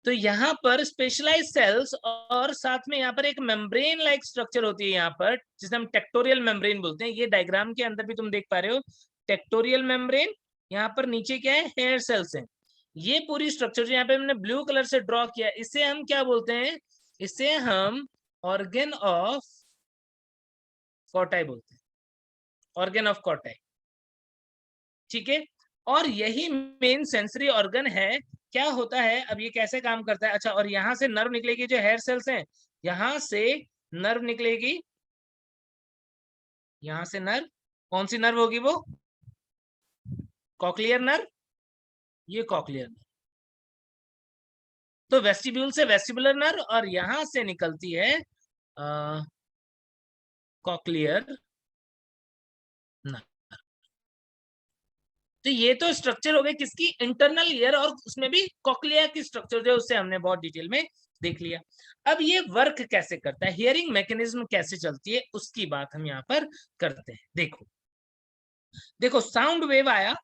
तो यहाँ पर स्पेशलाइज सेल्स और साथ में यहाँ पर एक मेम्ब्रेन लाइक स्ट्रक्चर होती है यहाँ पर जिसे हम टेक्टोरियल मेम्ब्रेन बोलते हैं। ये डायग्राम के अंदर भी तुम देख पा रहे हो टेक्टोरियल मेम्ब्रेन। यहाँ पर नीचे क्या है? हेयर सेल्स हैं। ये पूरी स्ट्रक्चर जो यहाँ पे हमने ब्लू कलर से ड्रॉ किया इसे हम क्या बोलते हैं? इसे हम ऑर्गन ऑफ कोटाई बोलते हैं। ऑर्गन ऑफ कोटाई, ठीक है। और यही मेन सेंसरी ऑर्गन है। क्या होता है अब ये कैसे काम करता है? अच्छा, और यहाँ से नर्व निकलेगी, जो हेयर सेल्स हैं यहाँ से नर्व निकलेगी। यहाँ से नर्व, कौन सी नर्व होगी वो? Cochlear nerve. ये कॉक्लियर नर्व। तो वेस्टिब्यूल से वेस्टिबुलर नर्व और यहां से निकलती है कॉक्लियर नर्व। तो ये तो स्ट्रक्चर हो गए किसकी? इंटरनल ईयर, और उसमें भी कॉक्लिया की स्ट्रक्चर जो उससे हमने बहुत डिटेल में देख लिया। अब ये वर्क कैसे करता है, हियरिंग मैकेनिज्म कैसे चलती है, उसकी बात हम यहाँ पर करते हैं। देखो देखो साउंड वेव आया,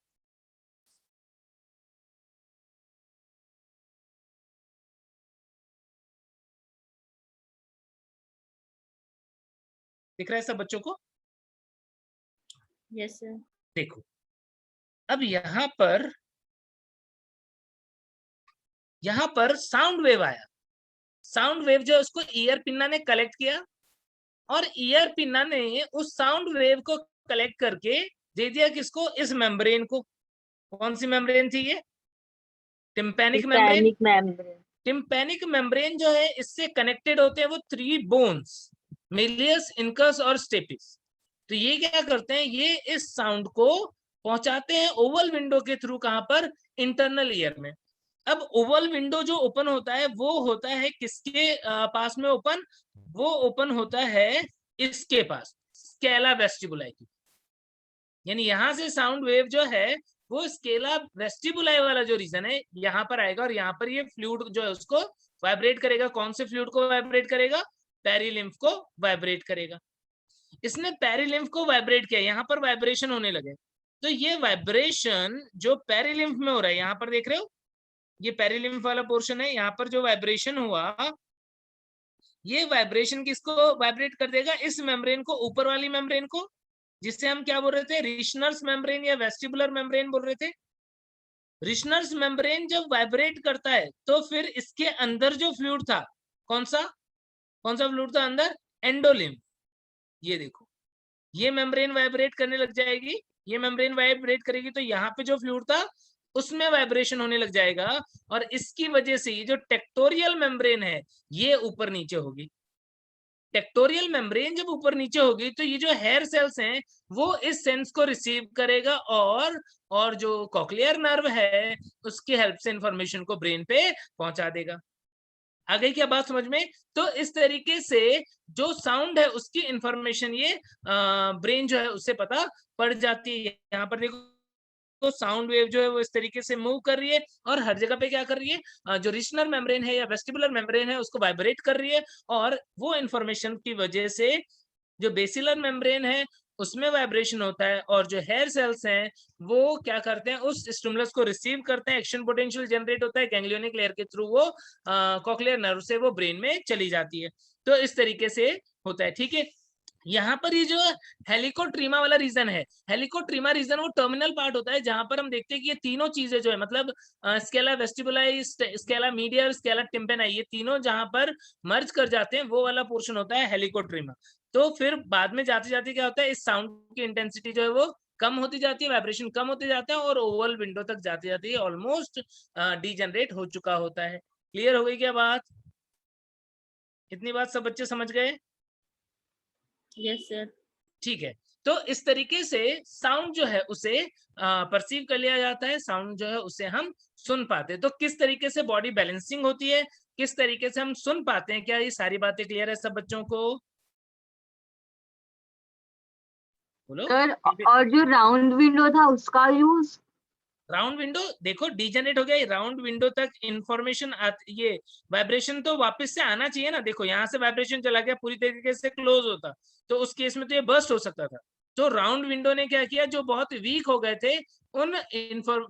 दिख रहा है सब बच्चों को? Yes sir. देखो अब यहाँ पर साउंड वेव आया। साउंड वेव जो है उसको ईयर पिन्ना ने कलेक्ट किया और ईयर पिन्ना ने उस साउंड वेव को कलेक्ट करके दे दिया किसको, इस मेम्ब्रेन को। कौन सी मेम्ब्रेन थी ये? Tympanic membrane. Panic membrane. Tympanic membrane जो है इससे कनेक्टेड होते हैं वो 3 बोन्स, मेलियस, इनकस और स्टेपिस। तो ये क्या करते हैं, ये इस साउंड को पहुंचाते हैं ओवल विंडो के थ्रू, कहां पर, इंटरनल ईयर में। अब ओवल विंडो जो ओपन होता है वो होता है किसके पास में ओपन, वो ओपन होता है इसके पास, स्केला वेस्टिबुलाई की। यानी यहां से साउंड वेव जो है वो स्केला वेस्टिबुलाई वाला जो रीजन है यहाँ पर आएगा और यहाँ पर ये फ्लूइड जो है उसको वाइब्रेट करेगा। कौन से फ्लूइड को वाइब्रेट करेगा? पेरिलिम्फ को वाइब्रेट करेगा। इसने पेरिलिम्फ को वाइब्रेट किया, यहाँ पर वाइब्रेशन होने लगे। तो ये वाइब्रेशन जो पेरिलिम्फ में हो रहा है, यहाँ पर देख रहे हो, ये पेरिलिम्फ वाला पोर्शन है, यहाँ पर जो वाइब्रेशन हुआ, ये वाइब्रेशन किसको वाइब्रेट कर देगा? इस मेम्ब्रेन को, ऊपर वाली मेम्ब्रेन को, जिससे हम क्या बोल रहे थे, रिशनर्स मेम्ब्रेन या वेस्टिबुलर मेम्ब्रेन बोल रहे थे। रिशनर्स मेम्ब्रेन जब वाइब्रेट करता है तो फिर इसके अंदर जो फ्लूइड था, कौन सा फ्लूइड था अंदर? एंडोलिम्फ। ये देखो, ये मेम्ब्रेन वाइब्रेट करने लग जाएगी, ये मेम्ब्रेन वाइब्रेट करेगी तो यहाँ पे जो फ्लूइड था उसमें वाइब्रेशन होने लग जाएगा और इसकी वजह से ये जो टेक्टोरियल मेम्ब्रेन है ये ऊपर नीचे होगी। टेक्टोरियल मेम्ब्रेन जब ऊपर नीचे होगी तो ये जो हेयर सेल्स हैं वो इस सेंस को रिसीव करेगा और जो कॉक्लियर नर्व है उसकी हेल्प से इंफॉर्मेशन को ब्रेन पे पहुंचा देगा। आ गई क्या बात समझ में? तो इस तरीके से जो साउंड है उसकी इंफॉर्मेशन ये ब्रेन जो है उससे पता पड़ जाती है। यहाँ पर देखो, तो साउंड वेव जो है वो इस तरीके से मूव कर रही है और हर जगह पे क्या कर रही है, जो रिशनर मेम्ब्रेन है या वेस्टिबुलर मेम्ब्रेन है उसको वाइब्रेट कर रही है और वो इंफॉर्मेशन की वजह से जो बेसिलर मेम्ब्रेन है उसमें वाइब्रेशन होता है और जो हेयर सेल्स हैं वो क्या करते हैं, उस स्टिमुलस को रिसीव करते हैं, एक्शन पोटेंशियल जनरेट होता है गैंग्लियोनिक लेयर के थ्रू, वो कॉक्लियर नर्व से वो ब्रेन में चली जाती है। तो इस तरीके से होता है, ठीक है। यहाँ पर ये जो हेलिकोट्रीमा वाला रीजन है, हेलिकोट्रीमा रीजन वो टर्मिनल पार्ट होता है जहां पर हम देखते हैं कि ये तीनों चीजें जो है, मतलब स्केला वेस्टिबुलाई, स्केला मीडिया और स्केला टिम्पेनाई, ये तीनों जहां पर मर्ज कर जाते हैं वो वाला पोर्शन होता है हेलिकोट्रीमा। तो फिर बाद में जाते जाते क्या होता है, इस साउंड की इंटेंसिटी जो है वो कम होती जाती है, वाइब्रेशन कम होते जाता है और ओवल विंडो तक जाते जाते ऑलमोस्ट डीजनरेट हो चुका होता है। क्लियर हो गई क्या बात? इतनी बात सब बच्चे समझ गए? Yes sir. ठीक है। तो इस तरीके से साउंड जो है उसे परसीव कर लिया जाता है, साउंड जो है उसे हम सुन पाते हैं। तो किस तरीके से बॉडी बैलेंसिंग होती है, किस तरीके से हम सुन पाते हैं, क्या ये सारी बातें क्लियर है सब बच्चों को? बोलो। सर, और जो राउंड विंडो था उसका यूज? राउंड विंडो देखो डीजनरेट हो गया, राउंड विंडो तक इंफॉर्मेशन ये वाइब्रेशन तो वापस से आना चाहिए ना। देखो यहाँ से वाइब्रेशन चला गया, पूरी तरीके से क्लोज होता तो उस केस में तो ये बर्स्ट हो सकता था। तो राउंड विंडो ने क्या किया, जो बहुत वीक हो गए थे उन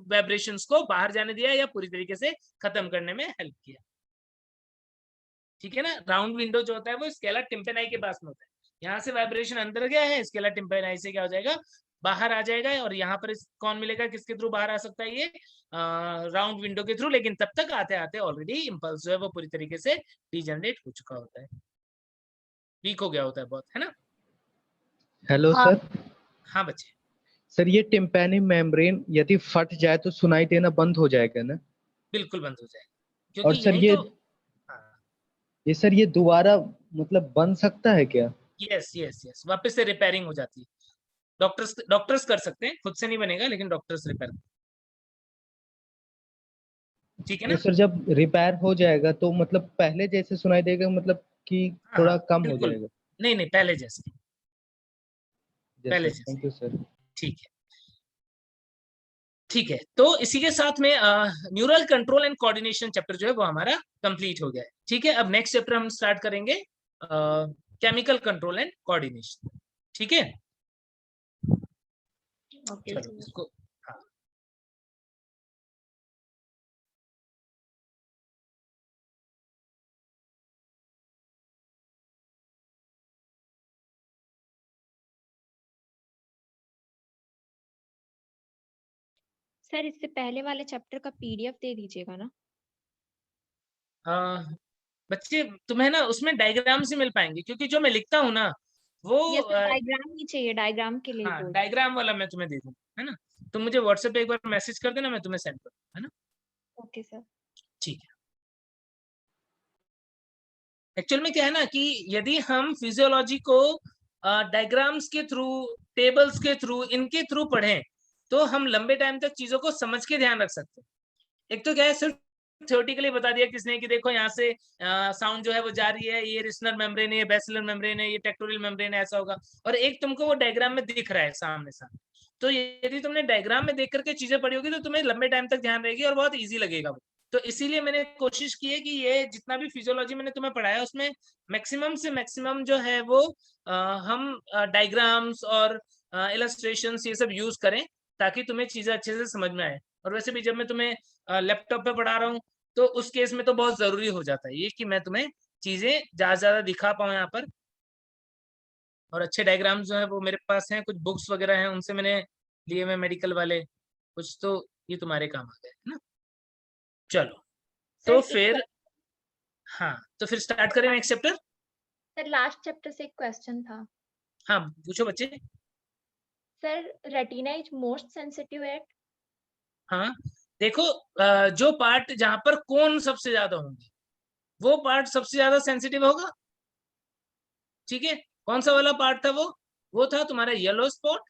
वाइब्रेशंस को बाहर जाने दिया या पूरी तरीके से खत्म करने में हेल्प किया। ठीक है ना। राउंड विंडो जो होता है वो स्केला टिम्पेनाई के पास में होता है, यहाँ से वाइब्रेशन अंदर गया है, स्केला टिम्पेनाई से क्या हो जाएगा, बाहर आ जाएगा। और यहाँ पर कौन मिलेगा, किसके थ्रू बाहर आ सकता है, ये राउंड विंडो के थ्रू। लेकिन तब तक आते आते ऑलरेडी इंपल्स जो है वो पूरी तरीके से डीजनरेट हो चुका होता है, वीक हो गया होता है बहुत, है ना। हेलो हाँ। सर। हाँ बच्चे। सर ये टिम्पैनिक मेम्ब्रेन यदि फट जाए तो सुनाई देना बंद हो जाएगा ना? बिल्कुल बंद हो जाएगा, और क्योंकि सर यही ये तो। हाँ, ये सर ये दोबारा मतलब बन सकता है क्या? यस यस यस, वापस से रिपेयरिंग हो जाती है। डॉक्टर्स कर सकते हैं, खुद से नहीं बनेगा लेकिन डॉक्टर्स रिपेयर। ठीक है तो ना। सर जब रिपेयर हो जाएगा तो मतलब पहले जैसे सुनाई देगा, मतलब कि हाँ थोड़ा हाँ, कम हो बिल्कुल। जाएगा? नहीं नहीं, पहले जैसे, यस पहले सर, जैसे। Thank you sir. ठीक है, ठीक है। तो इसी के साथ में neural control and coordination chapter जो है वो हमारा कंप्लीट हो गया है। ठीक है, अब नेक्स्ट चैप्टर हम स्टार्ट करेंगे केमिकल कंट्रोल एंड कोऑर्डिनेशन। ठीक है, ओके चलो सर। इसको। हाँ, सर इससे पहले वाले चैप्टर का पीडीएफ दे दीजिएगा ना। बच्चे तुम्हें ना उसमें डायग्राम से मिल पाएंगे, क्योंकि जो मैं लिखता हूँ ना वो ये सर डायग्राम ही चाहिए, डायग्राम के लिए हाँ बोल। डायग्राम वाला मैं तुम्हें दे दूँ, है ना। तुम मुझे व्हाट्सएप पे एक बार मैसेज कर देना, मैं तुम्हें सेंड कर दूँ, है ना। Okay sir. ठीक है। एक्चुअल में क्या है ना कि यदि हम फिजियोलॉजी को डायग्राम्स के थ्रू, टेबल्स के थ्रू, इनके थ्रू पढ़ें तो हम लंबे टाइम तक चीजों को समझ के ध्यान रख सकते हैं। एक तो क्या है, सिर्फ थ्योरेटिकली बता दिया किसने कि देखो यहाँ से साउंड जो है वो जा रही है, ये रिस्नर मेम्ब्रेन है, ये बेसिलर मेम्ब्रेन है, ये टेक्टोरियल मेम्ब्रेन है, ऐसा होगा। और एक तुमको वो डायग्राम में दिख रहा है सामने सामने। तो यदि तुमने डायग्राम में देख करके चीजें पढ़ी होगी तो तुम्हें लंबे टाइम तक ध्यान रहेगी और बहुत ईजी लगेगा वो। तो इसीलिए मैंने कोशिश की है कि ये जितना भी फिजियोलॉजी मैंने तुम्हें पढ़ाया उसमें मैक्सिमम से मैक्सिमम जो है वो हम डायग्राम्स और इलस्ट्रेशंस ये सब यूज करें, ताकि तुम्हें चीजें अच्छे से समझ में आए। और वैसे भी जब मैं तुम्हें लैपटॉप पे पढ़ा रहा हूँ तो उस केस में तो बहुत जरूरी हो जाता है ये कि मैं तुम्हें चीजें ज्यादा ज्यादा दिखा पाऊँ यहाँ पर। और अच्छे डायग्राम्स जो है वो मेरे पास हैं, कुछ बुक्स वगैरह हैं उनसे मैंने लिए हुए मेडिकल वाले, कुछ तो ये तुम्हारे काम आ गए, है ना। चलो तो सर फिर हाँ, तो फिर स्टार्ट करें next chapter. Sir last chapter से एक क्वेश्चन था। हाँ पूछो बच्चे। Sir retina is most sensitive at. हाँ देखो, जो पार्ट जहां पर कोन सबसे ज्यादा होंगे वो पार्ट सबसे ज्यादा सेंसिटिव होगा। ठीक है, कौन सा वाला पार्ट था वो था तुम्हारा येलो स्पॉट।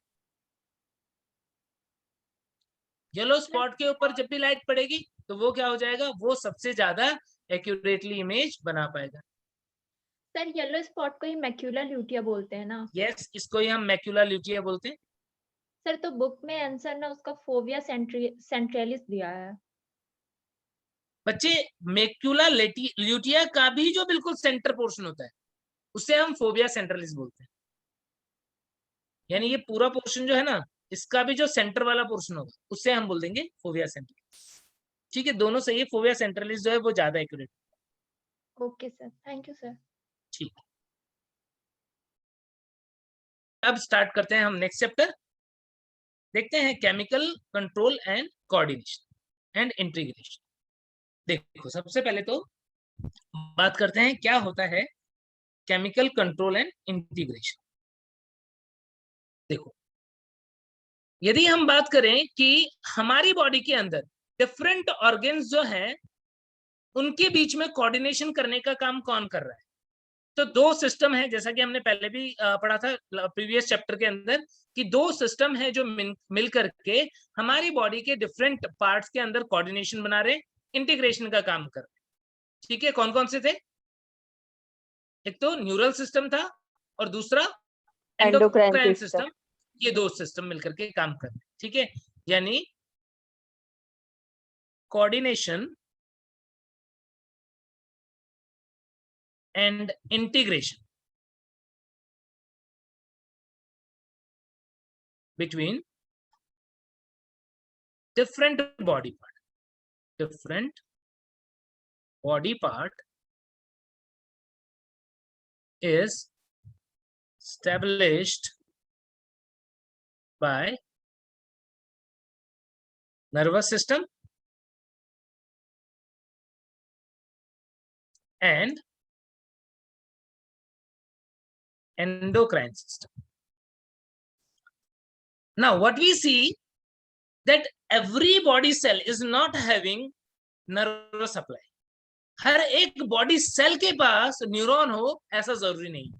येलो स्पॉट के ऊपर जब भी लाइट पड़ेगी तो वो क्या हो जाएगा, वो सबसे ज्यादा एक्यूरेटली इमेज बना पाएगा। सर येलो स्पॉट को ही मैक्यूलर ल्यूटिया बोलते हैं ना। यस, इसको ही हम मैक्यूलर ल्यूटिया बोलते हैं। सर तो बुक में आंसर ना उसका फोविया सेंट्रलिस दिया है। बच्चे मैक्यूलर ल्यूटिया का भी जो बिल्कुल सेंटर पोर्शन होता है उसे हम फोविया सेंट्रलिस बोलते हैं। यानी ये पूरा पोर्शन जो है ना, इसका भी जो सेंटर वाला पोर्शन होगा उससे हम बोल देंगे फोविया सेंट्रलिस। ठीक है, दोनों सही है, फोविया सेंट्रलिस जो है वो ज्यादा accurate. Okay sir, thank you sir. ठीक है, अब स्टार्ट करते हैं हम नेक्स्ट चैप्टर। देखते हैं chemical control and coordination and integration. देखो सबसे पहले तो बात करते हैं क्या होता है केमिकल कंट्रोल एंड इंटीग्रेशन। देखो यदि हम बात करें कि हमारी बॉडी के अंदर डिफरेंट ऑर्गन्स जो हैं उनके बीच में कोऑर्डिनेशन करने का काम कौन कर रहा है, तो दो सिस्टम है, जैसा कि हमने पहले भी पढ़ा था प्रीवियस चैप्टर के अंदर कि दो सिस्टम है जो मिल करके हमारी बॉडी के डिफरेंट पार्ट्स के अंदर कोऑर्डिनेशन बना रहे, इंटीग्रेशन का काम कर रहे। ठीक है, कौन कौन से थे, एक तो न्यूरल सिस्टम था और दूसरा एंडोक्राइन सिस्टम। ये दो सिस्टम मिलकर के काम कर रहे। ठीक है, यानी coordination and integration between different body part is established by nervous system and endocrine system. Now what we see that every body cell is not having nervous supply. हर एक बॉडी सेल के पास न्यूरॉन हो ऐसा जरूरी नहीं।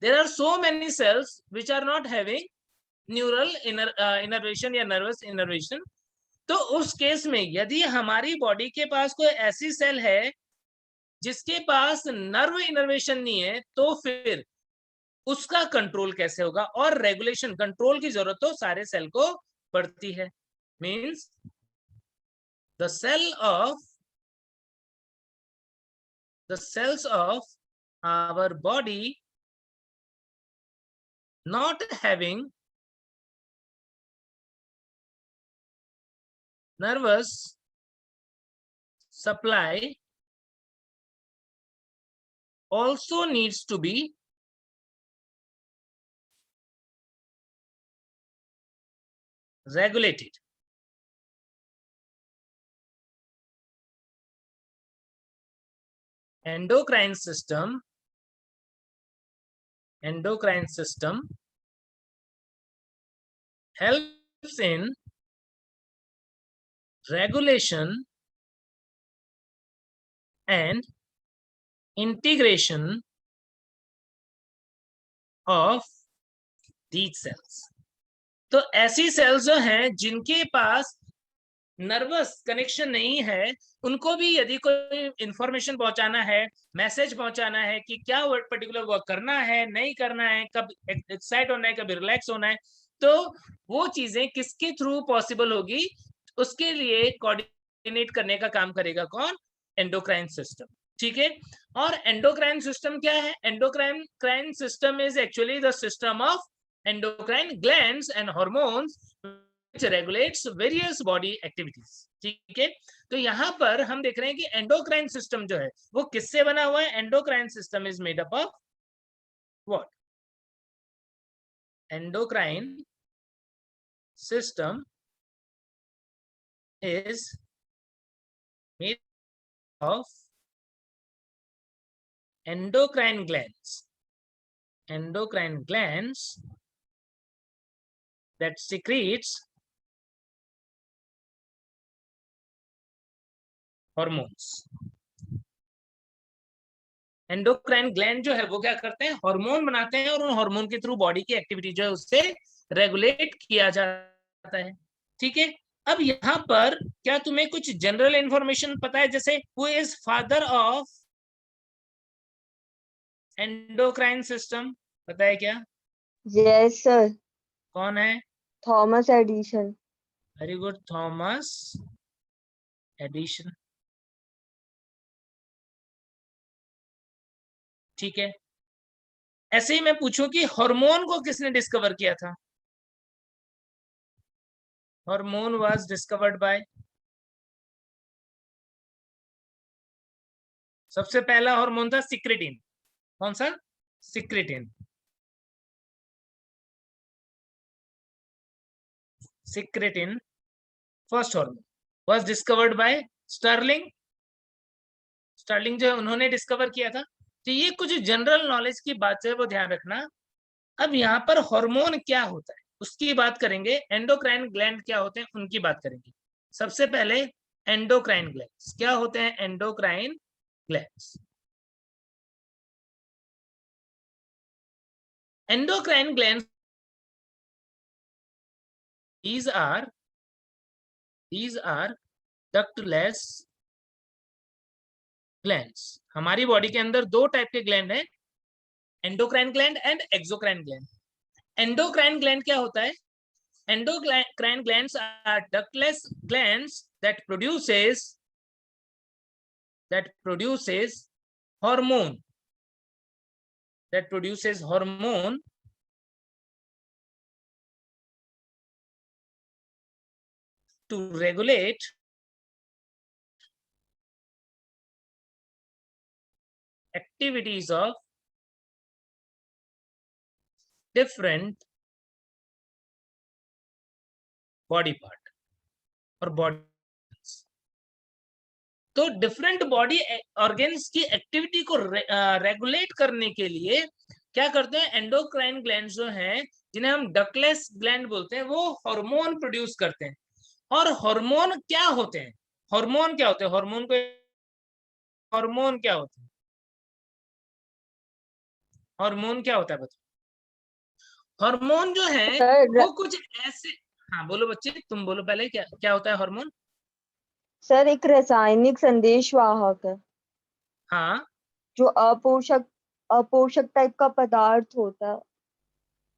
There are so many cells which are not having neural innervation या nervous innervation। तो उस केस में यदि हमारी बॉडी के पास कोई ऐसी सेल है जिसके पास नर्व इनर्वेशन नहीं है तो फिर उसका कंट्रोल कैसे होगा, और रेगुलेशन कंट्रोल की जरूरत तो सारे सेल को पड़ती है। Means the cells of our body not having nervous supply also needs to be regulated. endocrine system helps in regulation and integration of these cells. तो ऐसी सेल्स जो हैं जिनके पास नर्वस कनेक्शन नहीं है, उनको भी यदि कोई इंफॉर्मेशन पहुंचाना है, मैसेज पहुंचाना है कि क्या पर्टिकुलर वर्क करना है, नहीं करना है, कब एक्साइट होना है, कब रिलैक्स होना है, तो वो चीजें किसके थ्रू पॉसिबल होगी, उसके लिए कोऑर्डिनेट करने का काम करेगा कौन? Endocrine system. ठीक है। और एंडोक्राइन सिस्टम क्या है? Endocrine system is actually the system of endocrine glands and hormones which regulates various body activities. ठीक है। तो यहाँ पर हम देख रहे हैं कि एंडोक्राइन सिस्टम जो है वो किससे बना हुआ है? Endocrine system is made up of what? Endocrine system is made of endocrine glands that secretes hormones. Endocrine gland जो है वो क्या करते हैं? हार्मोन बनाते हैं और उन हार्मोन के थ्रू बॉडी की एक्टिविटी जो है उससे रेगुलेट किया जाता है। ठीक है। अब यहाँ पर क्या तुम्हें कुछ जनरल इंफॉर्मेशन पता है? जैसे who is father of endocrine system, पता है क्या? यस सर, कौन है? Thomas Edison. Very good, Thomas Edison. ठीक है। ऐसे ही मैं पूछूं कि हार्मोन को किसने डिस्कवर किया था? हार्मोन वाज डिस्कवर्ड बाय, सबसे पहला हार्मोन था सिक्रेटिन। कौन सा? Secretin. Secretin first hormone was discovered by Starling. Starling जो है उन्होंने डिस्कवर किया था। तो ये कुछ जनरल नॉलेज की बात है, वो ध्यान रखना। अब यहाँ पर हार्मोन क्या होता है उसकी बात करेंगे, एंडोक्राइन ग्लैंड क्या होते हैं उनकी बात करेंगे। सबसे पहले एंडोक्राइन ग्लैंड्स क्या होते हैं? Endocrine glands, endocrine glands, these are ductless glands. हमारी बॉडी के अंदर दो टाइप के ग्लैंड हैं, endocrine gland and exocrine gland. Endocrine gland क्या होता है? Endocrine glands are ductless glands that produces hormone to regulate activities of different body part और बॉडी। तो डिफरेंट बॉडी ऑर्गन्स की एक्टिविटी को रेगुलेट करने के लिए क्या करते हैं? एंडोक्राइन ग्लैंड जो हैं, जिन्हें हम डक्टलेस ग्लैंड बोलते हैं, वो हार्मोन प्रोड्यूस करते हैं। और हार्मोन क्या होते हैं? हार्मोन क्या होते हैं? हार्मोन क्या होते हैं? हार्मोन क्या होता है बताओ? हार्मोन जो है वो कुछ ऐसे, हाँ बोलो बच्चे, तुम बोलो पहले, क्या होता है हार्मोन? सर एक रासायनिक संदेश वाहक है। हाँ, जो अपोषक टाइप का पदार्थ होता है।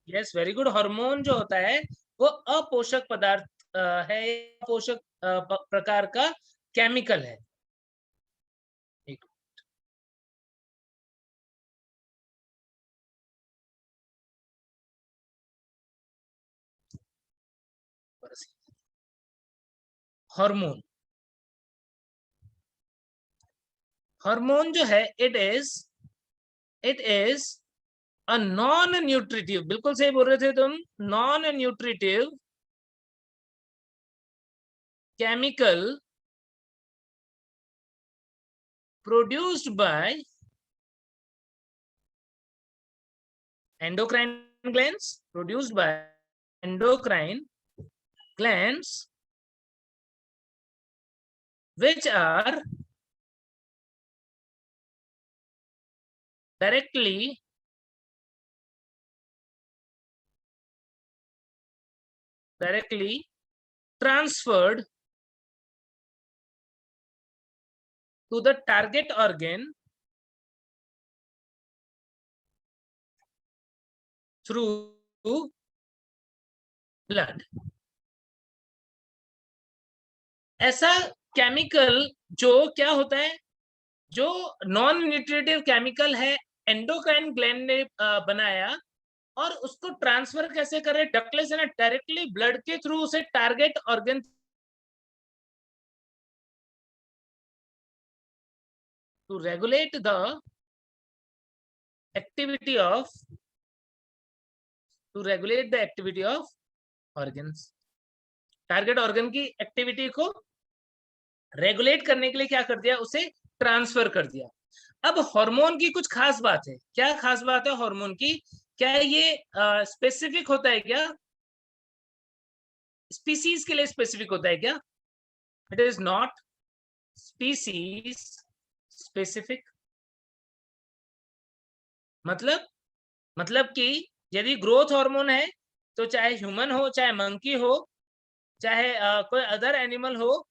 Yes, very good. हार्मोन जो होता है वो अपोषक पदार्थ है, अपोषक प्रकार का केमिकल है। हार्मोन जो है it is a non nutritive, बिल्कुल सही बोल रहे थे तुम, non nutritive chemical produced by endocrine glands, produced by endocrine glands, which are directly transferred to the target organ through blood. ऐसा केमिकल जो क्या होता है, जो नॉन न्यूट्रिटिव केमिकल है, एंडोक्राइन ग्लैंड ने बनाया, और उसको ट्रांसफर कैसे करे, डक्टलेस है ना, डायरेक्टली ब्लड के थ्रू उसे target organ to regulate the activity of organs. Target organ की एक्टिविटी को रेगुलेट करने के लिए क्या कर दिया, उसे ट्रांसफर कर दिया। अब हार्मोन की कुछ खास बात है। क्या खास बात है हार्मोन की? क्या ये स्पेसिफिक होता है क्या, स्पीसीज के लिए स्पेसिफिक होता है क्या? It is not species specific. मतलब कि यदि ग्रोथ हार्मोन है तो चाहे ह्यूमन हो, चाहे मंकी हो, चाहे कोई अदर एनिमल हो,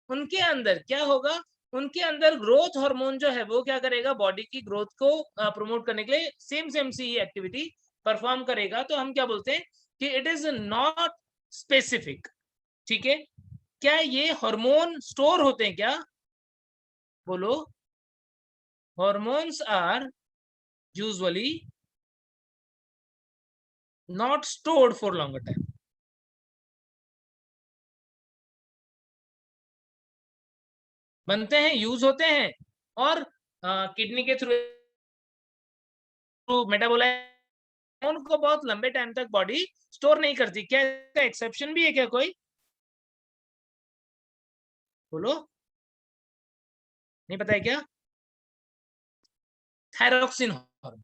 उनके अंदर क्या होगा, उनके अंदर ग्रोथ हार्मोन जो है वो क्या करेगा, बॉडी की ग्रोथ को प्रमोट करने के लिए सेम सी एक्टिविटी परफॉर्म करेगा। तो हम क्या बोलते हैं कि इट इज नॉट स्पेसिफिक। ठीक है, क्या ये हार्मोन स्टोर होते हैं क्या? बोलो। Hormones are usually not stored for longer time. बनते हैं, यूज होते हैं, और किडनी के थ्रू मेटाबोलाइट उनको बहुत लंबे टाइम तक बॉडी स्टोर नहीं करती। क्या इसका एक्सेप्शन भी है क्या कोई? बोलो, नहीं पता है क्या? Thyroxine hormone.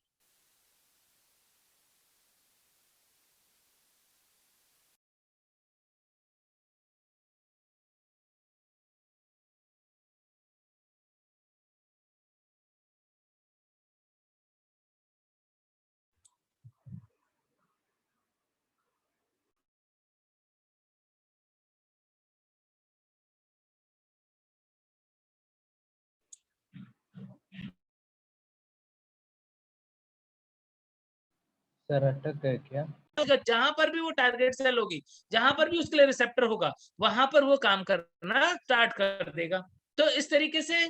सर अटक गए क्या? जहां पर भी वो टारगेट सेल होगी, जहां पर भी उसके लिए रिसेप्टर होगा, वहां पर वो काम करना स्टार्ट कर देगा। तो इस तरीके से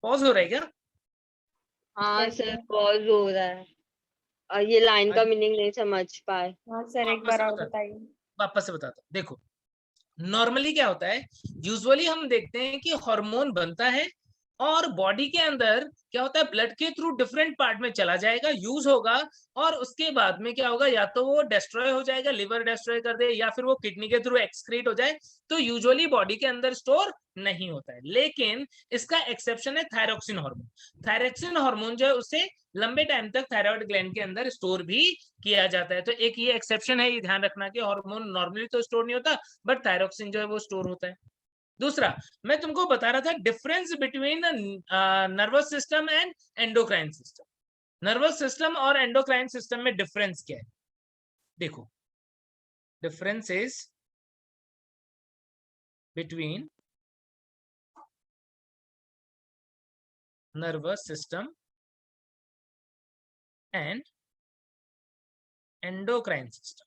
पॉज हो रहा है क्या? हाँ सर, पॉज हो रहा है और ये लाइन का मीनिंग नहीं समझ पाए। हाँ सर, एक बार और बताइए। वापस से बताता हूँ। देखो, नॉर्मली क्या होता है, यूजुअली हम देखते हैं कि हार्मोन बनता है और बॉडी के अंदर क्या होता है, ब्लड के थ्रू डिफरेंट पार्ट में चला जाएगा, यूज होगा, और उसके बाद में क्या होगा, या तो वो डिस्ट्रॉय हो जाएगा, लिवर डिस्ट्रॉय कर दे, या फिर वो किडनी के थ्रू एक्सक्रीट हो जाए। तो यूजुअली बॉडी के अंदर स्टोर नहीं होता है। लेकिन इसका एक्सेप्शन है थायरॉक्सिन हार्मोन। थायरॉक्सिन हार्मोन जो है उसे लंबे टाइम तक थायराइड ग्लैंड के अंदर स्टोर भी किया जाता है। तो एक ये एक्सेप्शन है, ये ध्यान रखना कि हार्मोन नॉर्मली तो स्टोर नहीं होता, बट थायरॉक्सिन जो है वो स्टोर होता है। दूसरा, मैं तुमको बता रहा था difference between nervous system and endocrine system. Nervous system और एंडोक्राइन सिस्टम में डिफरेंस क्या है? देखो, difference is between nervous system and endocrine system.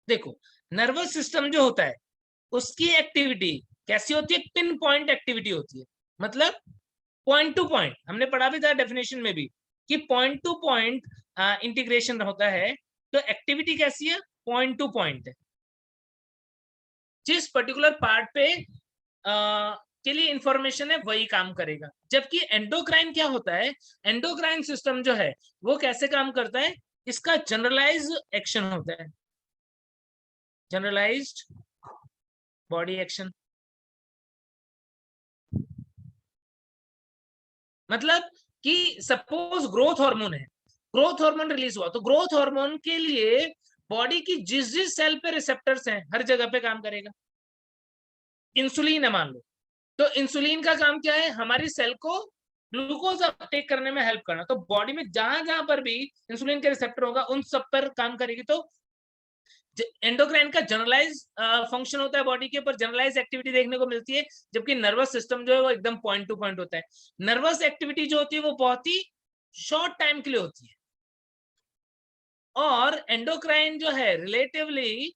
देखो, नर्वस सिस्टम जो होता है उसकी एक्टिविटी कैसी होती है, पिन पॉइंट एक्टिविटी होती है। मतलब पॉइंट टू पॉइंट, हमने पढ़ा भी था डेफिनेशन में भी कि पॉइंट टू पॉइंट इंटीग्रेशन होता है। तो एक्टिविटी कैसी है, पॉइंट टू पॉइंट है, जिस पर्टिकुलर पार्ट पे के लिए इंफॉर्मेशन है वही काम करेगा। जबकि एंडोक्राइन क्या होता है, एंडोक्राइन सिस्टम जो है वो कैसे काम करता है, इसका जनरलाइज एक्शन होता है। जनरलाइज्ड बॉडी एक्शन, मतलब कि सपोज ग्रोथ हार्मोन है, ग्रोथ हार्मोन रिलीज हुआ, तो ग्रोथ हार्मोन के लिए बॉडी की जिस जिस सेल पे रिसेप्टर्स हैं हर जगह पे काम करेगा। इंसुलिन है मान लो, तो इंसुलिन का काम क्या है, हमारी सेल को ग्लूकोज अपटेक करने में हेल्प करना, तो बॉडी में जहां जहां पर भी इंसुलिन के रिसेप्टर होगा उन सब पर काम करेगी। तो एंडोक्राइन का जनरलाइज फंक्शन होता है बॉडी के ऊपर, जनरलाइज एक्टिविटी देखने को मिलती है, जबकि नर्वस सिस्टम जो है वो एकदम पॉइंट टू पॉइंट होता है। नर्वस एक्टिविटी जो होती है वो बहुत ही शॉर्ट टाइम के लिए होती है, और एंडोक्राइन जो है रिलेटिवली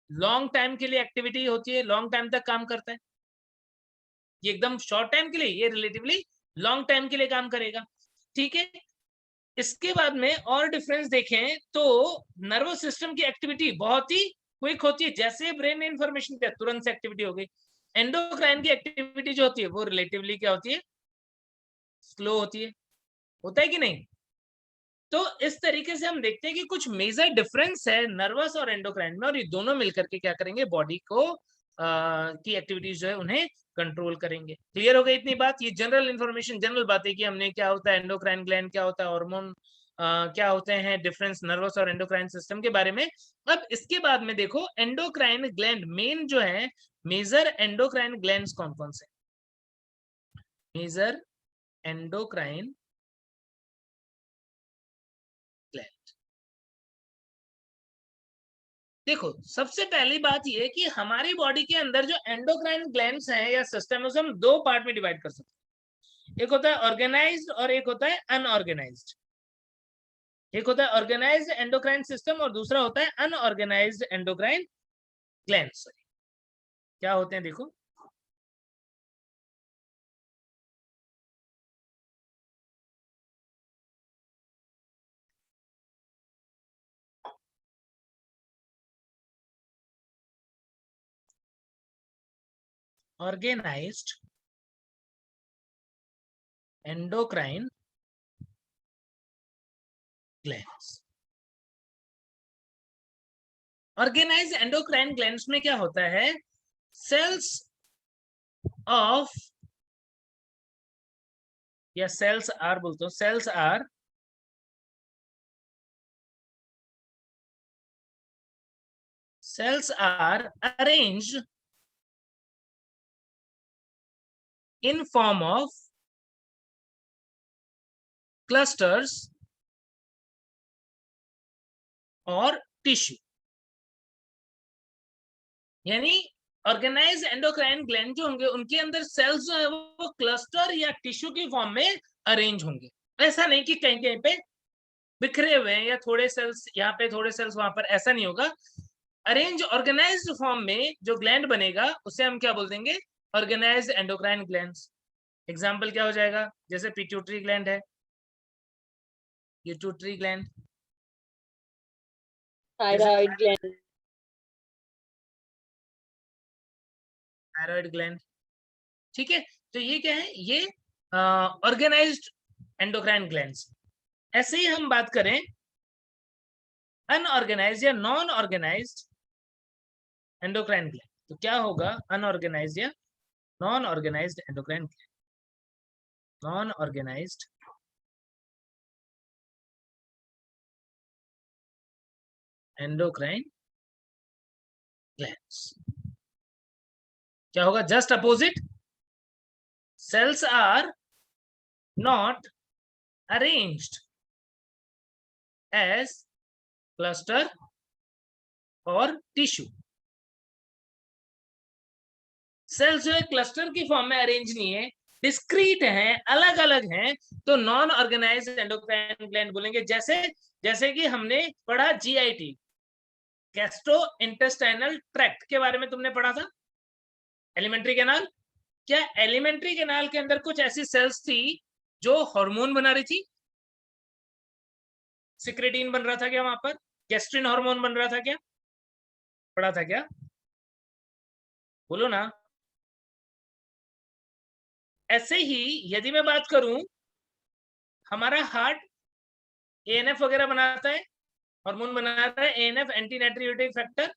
लॉन्ग टाइम के लिए एक्टिविटी होती है, लॉन्ग टाइम तक काम करता है। ये एकदम शॉर्ट टाइम के लिए, ये रिलेटिवली लॉन्ग टाइम के लिए काम करेगा, ठीक है। इसके बाद में और डिफरेंस देखें तो नर्वस सिस्टम की एक्टिविटी बहुत ही क्विक होती है, जैसे ब्रेन में इंफॉर्मेशन दिया तुरंत से एक्टिविटी हो गई। एंडोक्राइन की एक्टिविटी जो होती है वो रिलेटिवली क्या होती है, स्लो होती है, होता है कि नहीं। तो इस तरीके से हम देखते हैं कि कुछ मेजर डिफरेंस है नर्वस और एंडोक्राइन में, और ये दोनों मिलकर के क्या करेंगे, बॉडी को की एक्टिविटीज जो है उन्हें कंट्रोल करेंगे। क्लियर हो गई इतनी बात, ये जनरल इंफॉर्मेशन, जनरल बातें कि हमने क्या होता है एंडोक्राइन ग्लैंड, क्या होता है हार्मोन, क्या होते हैं डिफरेंस नर्वस और एंडोक्राइन सिस्टम के बारे में। अब इसके बाद में देखो एंडोक्राइन ग्लैंड मेन जो है, मेजर एंडोक्राइन ग्लैंड्स कौन कौन से, मेजर एंडोक्राइन ग्लैंड। देखो सबसे पहली बात ये कि हमारी बॉडी के अंदर जो एंडोक्राइन ग्लैंड्स हैं या सिस्टम है उसे हम दो पार्ट में डिवाइड कर सकते हैं, एक होता है ऑर्गेनाइज्ड और एक होता है अनऑर्गेनाइज्ड। एक होता है ऑर्गेनाइज्ड एंडोक्राइन सिस्टम और दूसरा होता है अनऑर्गेनाइज्ड एंडोक्राइन ग्लैंड्स। क्या होते हैं देखो, organised endocrine glands. Organised endocrine glands में क्या होता है, सेल्स ऑफ, या सेल्स आर बोलते हो, cells are arranged in form of clusters और टिश्यू। यानी ऑर्गेनाइज्ड एंडोक्राइन ग्लैंड जो होंगे उनके अंदर सेल्स जो है वो क्लस्टर या टिश्यू की फॉर्म में अरेंज होंगे। ऐसा नहीं कि कहीं कहीं पे बिखरे हुए हैं या थोड़े सेल्स यहाँ पे थोड़े सेल्स वहां पर, ऐसा नहीं होगा। अरेंज ऑर्गेनाइज्ड फॉर्म में जो ग्लैंड बनेगा उसे हम क्या बोल देंगे, ऑर्गेनाइज्ड एंडोक्राइन ग्लैंड्स। एग्जाम्पल क्या हो जाएगा, जैसे पिट्यूटरी ग्लैंड है, pituitary gland, thyroid gland, thyroid gland, ठीक है। तो ये क्या है, ये ऑर्गेनाइज्ड एंडोक्राइन ग्लैंड्स। ऐसे ही हम बात करें अनऑर्गेनाइज्ड या नॉन ऑर्गेनाइज्ड एंडोक्राइन ग्लैंड, तो क्या होगा, अनऑर्गेनाइज्ड या non organised endocrine gland, non organised endocrine glands. क्या होगा, just opposite, cells are not arranged as cluster और टिश्यू। सेल्स जो है क्लस्टर की फॉर्म में अरेंज नहीं है, डिस्क्रीट हैं, अलग अलग हैं, तो नॉन ऑर्गेनाइज्ड एंडोक्राइन ग्लैंड बोलेंगे। जैसे कि हमने पढ़ा जीआईटी, गैस्ट्रो इंटेस्टाइनल ट्रैक्ट के बारे में तुमने पढ़ा था, एलिमेंट्री कैनाल। क्या एलिमेंट्री कैनाल के अंदर कुछ ऐसी सेल्स थी जो हार्मोन बना रही थी, सिक्रेटिन बन रहा था क्या वहां पर, गैस्ट्रिन हार्मोन बन रहा था क्या, पढ़ा था क्या, बोलो ना। ऐसे ही यदि मैं बात करूं, हमारा हार्ट एएनएफ वगैरह बनाता है, हार्मोन बना रहा है एएनएफ, एंटी नाइट्रियोटिक फैक्टर।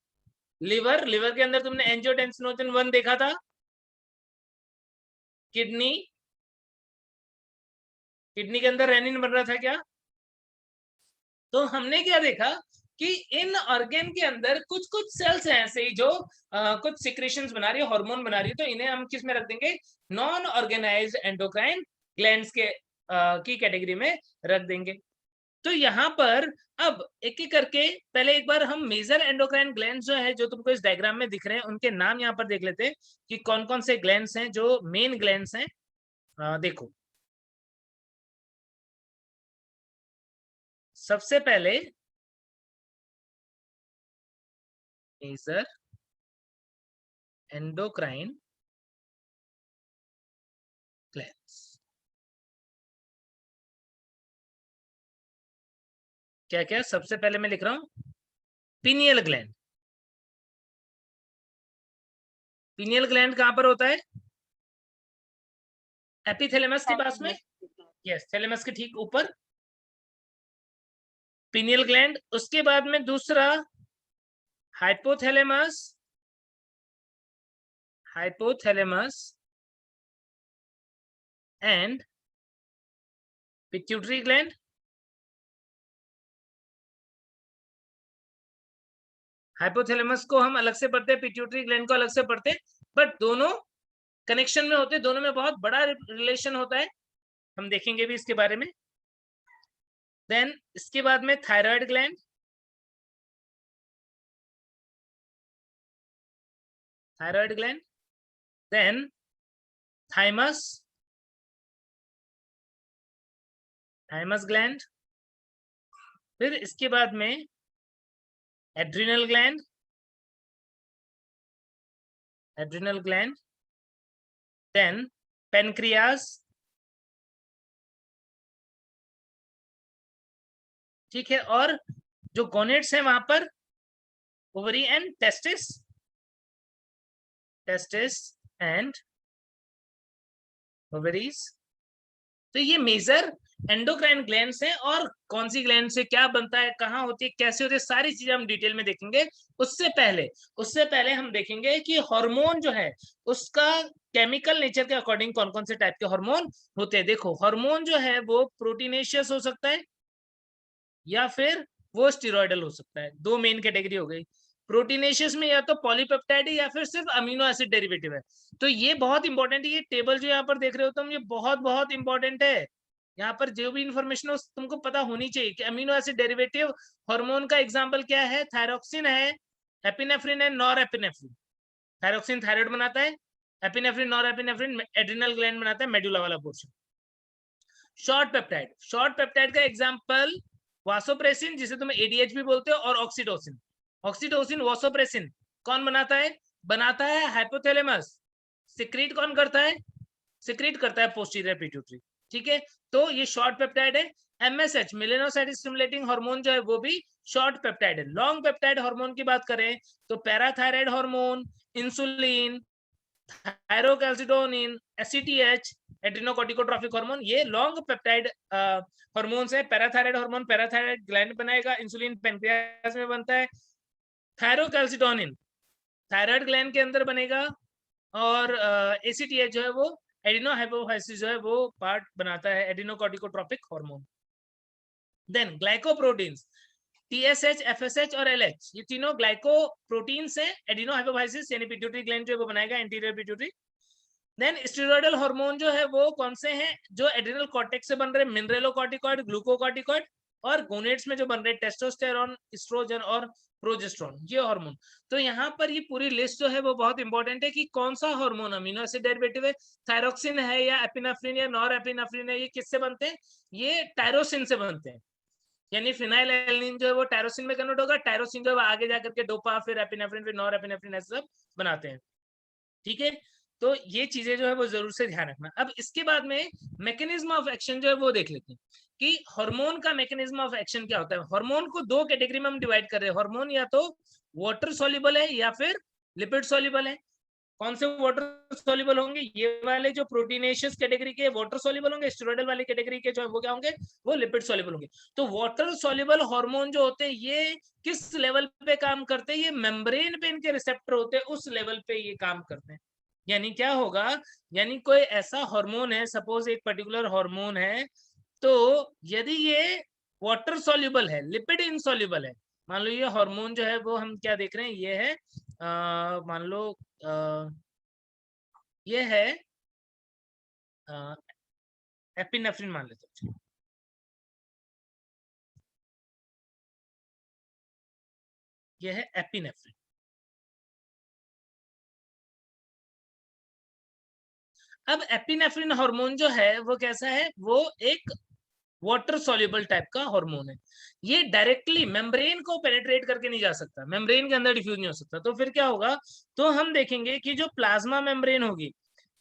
लिवर के अंदर तुमने एंजियोटेंसिनोजन 1 देखा था। किडनी के अंदर रेनिन बन रहा था क्या? तो हमने क्या देखा कि इन ऑर्गन के अंदर कुछ कुछ सेल्स हैं ऐसे ही जो कुछ सिक्रेशंस बना रही है, हार्मोन बना रही है, तो इन्हें हम किस में रख देंगे? नॉन ऑर्गेनाइज्ड एंडोक्राइन ग्लैंड्स के की कैटेगरी में रख देंगे। तो यहाँ पर अब एक एक करके पहले एक बार हम मेजर एंडोक्राइन ग्लैंड्स जो है, जो तुमको इस डायग्राम में दिख रहे हैं, उनके नाम यहाँ पर देख लेते हैं कि कौन कौन से ग्लैंड्स हैं जो मेन ग्लैंड्स हैं। देखो, सबसे पहले मेजर एंडोक्राइन ग्लैंड्स क्या क्या? सबसे पहले मैं लिख रहा हूं पीनियल ग्लैंड। पीनियल ग्लैंड कहां पर होता है? एपिथैलेमस के पास में। यस, थैलेमस के ठीक ऊपर पीनियल ग्लैंड। उसके बाद में दूसरा hypothalamus and pituitary gland. Hypothalamus को हम अलग से पढ़ते हैं, पिट्यूटरी ग्लैंड को अलग से पढ़ते हैं, बट दोनों कनेक्शन में होते हैं, दोनों में बहुत बड़ा रिलेशन होता है, हम देखेंगे भी इसके बारे में। देन इसके बाद में thyroid gland, then thymus gland, फिर इसके बाद में एड्रिनल ग्लैंड, देन पेनक्रियास, ठीक है, और जो गोनेट्स हैं वहां पर ovary and testis and ovaries. तो ये मेजर एंडोक्राइन ग्लैंड्स हैं, और कौन सी ग्लैंड से क्या बनता है, कहाँ होती है, कैसे होती है, सारी चीजें हम डिटेल में देखेंगे। उससे पहले हम देखेंगे कि हार्मोन जो है उसका केमिकल नेचर के अकॉर्डिंग कौन कौन से टाइप के हार्मोन होते हैं। देखो, हार्मोन जो है वो प्रोटीनेशियस हो सकता है या फिर वो स्टेरॉइडल हो सकता है। दो मेन कैटेगरी हो गई। प्रोटीनेशियस में या तो पॉलीपेप्टाइड है या फिर सिर्फ अमीनो एसिड डेरिवेटिव है। तो ये बहुत इंपॉर्टेंट है, ये टेबल जो यहाँ पर देख रहे हो तुम, ये बहुत बहुत इंपॉर्टेंट है। यहाँ पर जो भी इंफॉर्मेशन हो तुमको पता होनी चाहिए कि अमीनो एसिड डेरिवेटिव हार्मोन का एग्जांपल क्या है? थायरोक्सिन है, एपिनेफ्रिन है, नॉरएपिनेफ्रिन। थायरोक्सिन थायराइड बनाता है, एपिनेफ्रिन नॉरएपिनेफ्रिन एड्रिनल ग्लैंड बनाता है, मेडुला वाला पोर्शन। शॉर्ट पेप्टाइड का एग्जांपल वासोप्रेसिन, जिसे तुम एडीएच भी बोलते हो, और ऑक्सीटोसिन वासोप्रेसिन कौन बनाता है? हाइपोथैलेमस। सिक्रीट कौन करता है? पोस्टीरियर पिट्यूटरी, ठीक है। तो ये शॉर्ट पेप्टाइड है। एमएसएच मेलेनोसाइट स्टिमुलेटिंग हार्मोन जो है वो भी शॉर्ट पेप्टाइड है। लॉन्ग पेप्टाइड हार्मोन की बात करें तो parathyroid hormone, insulin, thyrocalcitonin, ACTH, adrenocorticotrophic hormone, ये लॉन्ग पेप्टाइड हार्मोन्स है। पैराथायराइड हार्मोन पैराथायराइड ग्लैंड बनाएगा, इंसुलिन पेनक्रियास में बनता है, थायरोकैल्सिटोनिन थायराइड ग्लैंड के अंदर बनेगा, और एसीटीएच जो है वो एडिनो हाइपोफाइसिस जो है वो पार्ट बनाता है, adrenocorticotropic hormone. Then glycoproteins, TSH, FSH और एलएच, ये तीनों ग्लाइकोप्रोटीन्स हैं। एडिनो हाइपोफाइसिस यानी पिट्यूटरी ग्लैंड जो है वो बनाएगा anterior pituitary. Then steroidal hormone जो है वो कौन से हैं? जो एड्रिनल कॉर्टेक्स से बन रहे, मिनरेलोकॉर्टिकॉइड, ग्लूकोकॉर्टिकॉइड, और गोनेट्स में जो बन रहे टेस्टोस्टेरोन, एस्ट्रोजन और प्रोजेस्टेरोन, ये हार्मोन। तो यहाँ पर ये पूरी लिस्ट जो है वो बहुत इंपॉर्टेंट है कि कौन सा हार्मोन अमीनो एसिड डेरिवेटिव है, थायरोक्सिन है या एपिनेफ्रिन या नॉरएपिनेफ्रिन है, ये किससे बनते हैं? ये टायरोसिन से बनते हैं। यानी फिनाइलएलनिन जो है वो टायरोसिन में कन्वर्ट होगा, टायरोसिन जो है आगे जाकर के डोपा, फिर एपिनेफ्रिन, फिर नॉरएपिनेफ्रिन, ऐसे सब बनाते हैं, ठीक है। तो ये चीजें जो है वो जरूर से ध्यान रखना। अब इसके बाद में मैकेनिज्म ऑफ एक्शन जो है वो देख लेते हैं कि हार्मोन का मैकेनिज्म ऑफ एक्शन क्या होता है। हार्मोन को दो कैटेगरी में हम डिवाइड कर रहे हैं। हार्मोन या तो वाटर सॉल्युबल है या फिर लिपिड सॉल्युबल है। कौन से वाटर सॉल्युबल होंगे? ये वाले जो प्रोटीनेशियस कैटेगरी के वाटर सॉल्युबल होंगे, स्टेरॉइडल वाली कैटेगरी के जो वो क्या होंगे? वो लिपिड सॉल्युबल होंगे। तो वाटर सॉल्युबल हार्मोन जो होते हैं ये किस लेवल पे काम करते हैं? ये मेम्ब्रेन पे इनके रिसेप्टर होते हैं, उस लेवल पे ये काम करते हैं। यानी क्या होगा? यानी कोई ऐसा हार्मोन है, सपोज एक पर्टिकुलर हार्मोन है, तो यदि ये वाटर सॉल्युबल है, लिपिड इनसॉल्युबल है, मान लो ये हार्मोन जो है वो हम क्या देख रहे हैं, ये है मान लो ये है एपिनेफ्रिन मान लेते हैं। ये है एपिनेफ्रिन। अब एपिनेफ्रिन हार्मोन जो है वो कैसा है? वो एक वाटर सॉल्युबल टाइप का हार्मोन है। ये डायरेक्टली मेम्ब्रेन को पेनिट्रेट करके नहीं जा सकता, मेम्ब्रेन के अंदर डिफ्यूज नहीं हो सकता। तो फिर क्या होगा? तो हम देखेंगे कि जो प्लाज्मा मेम्ब्रेन होगी,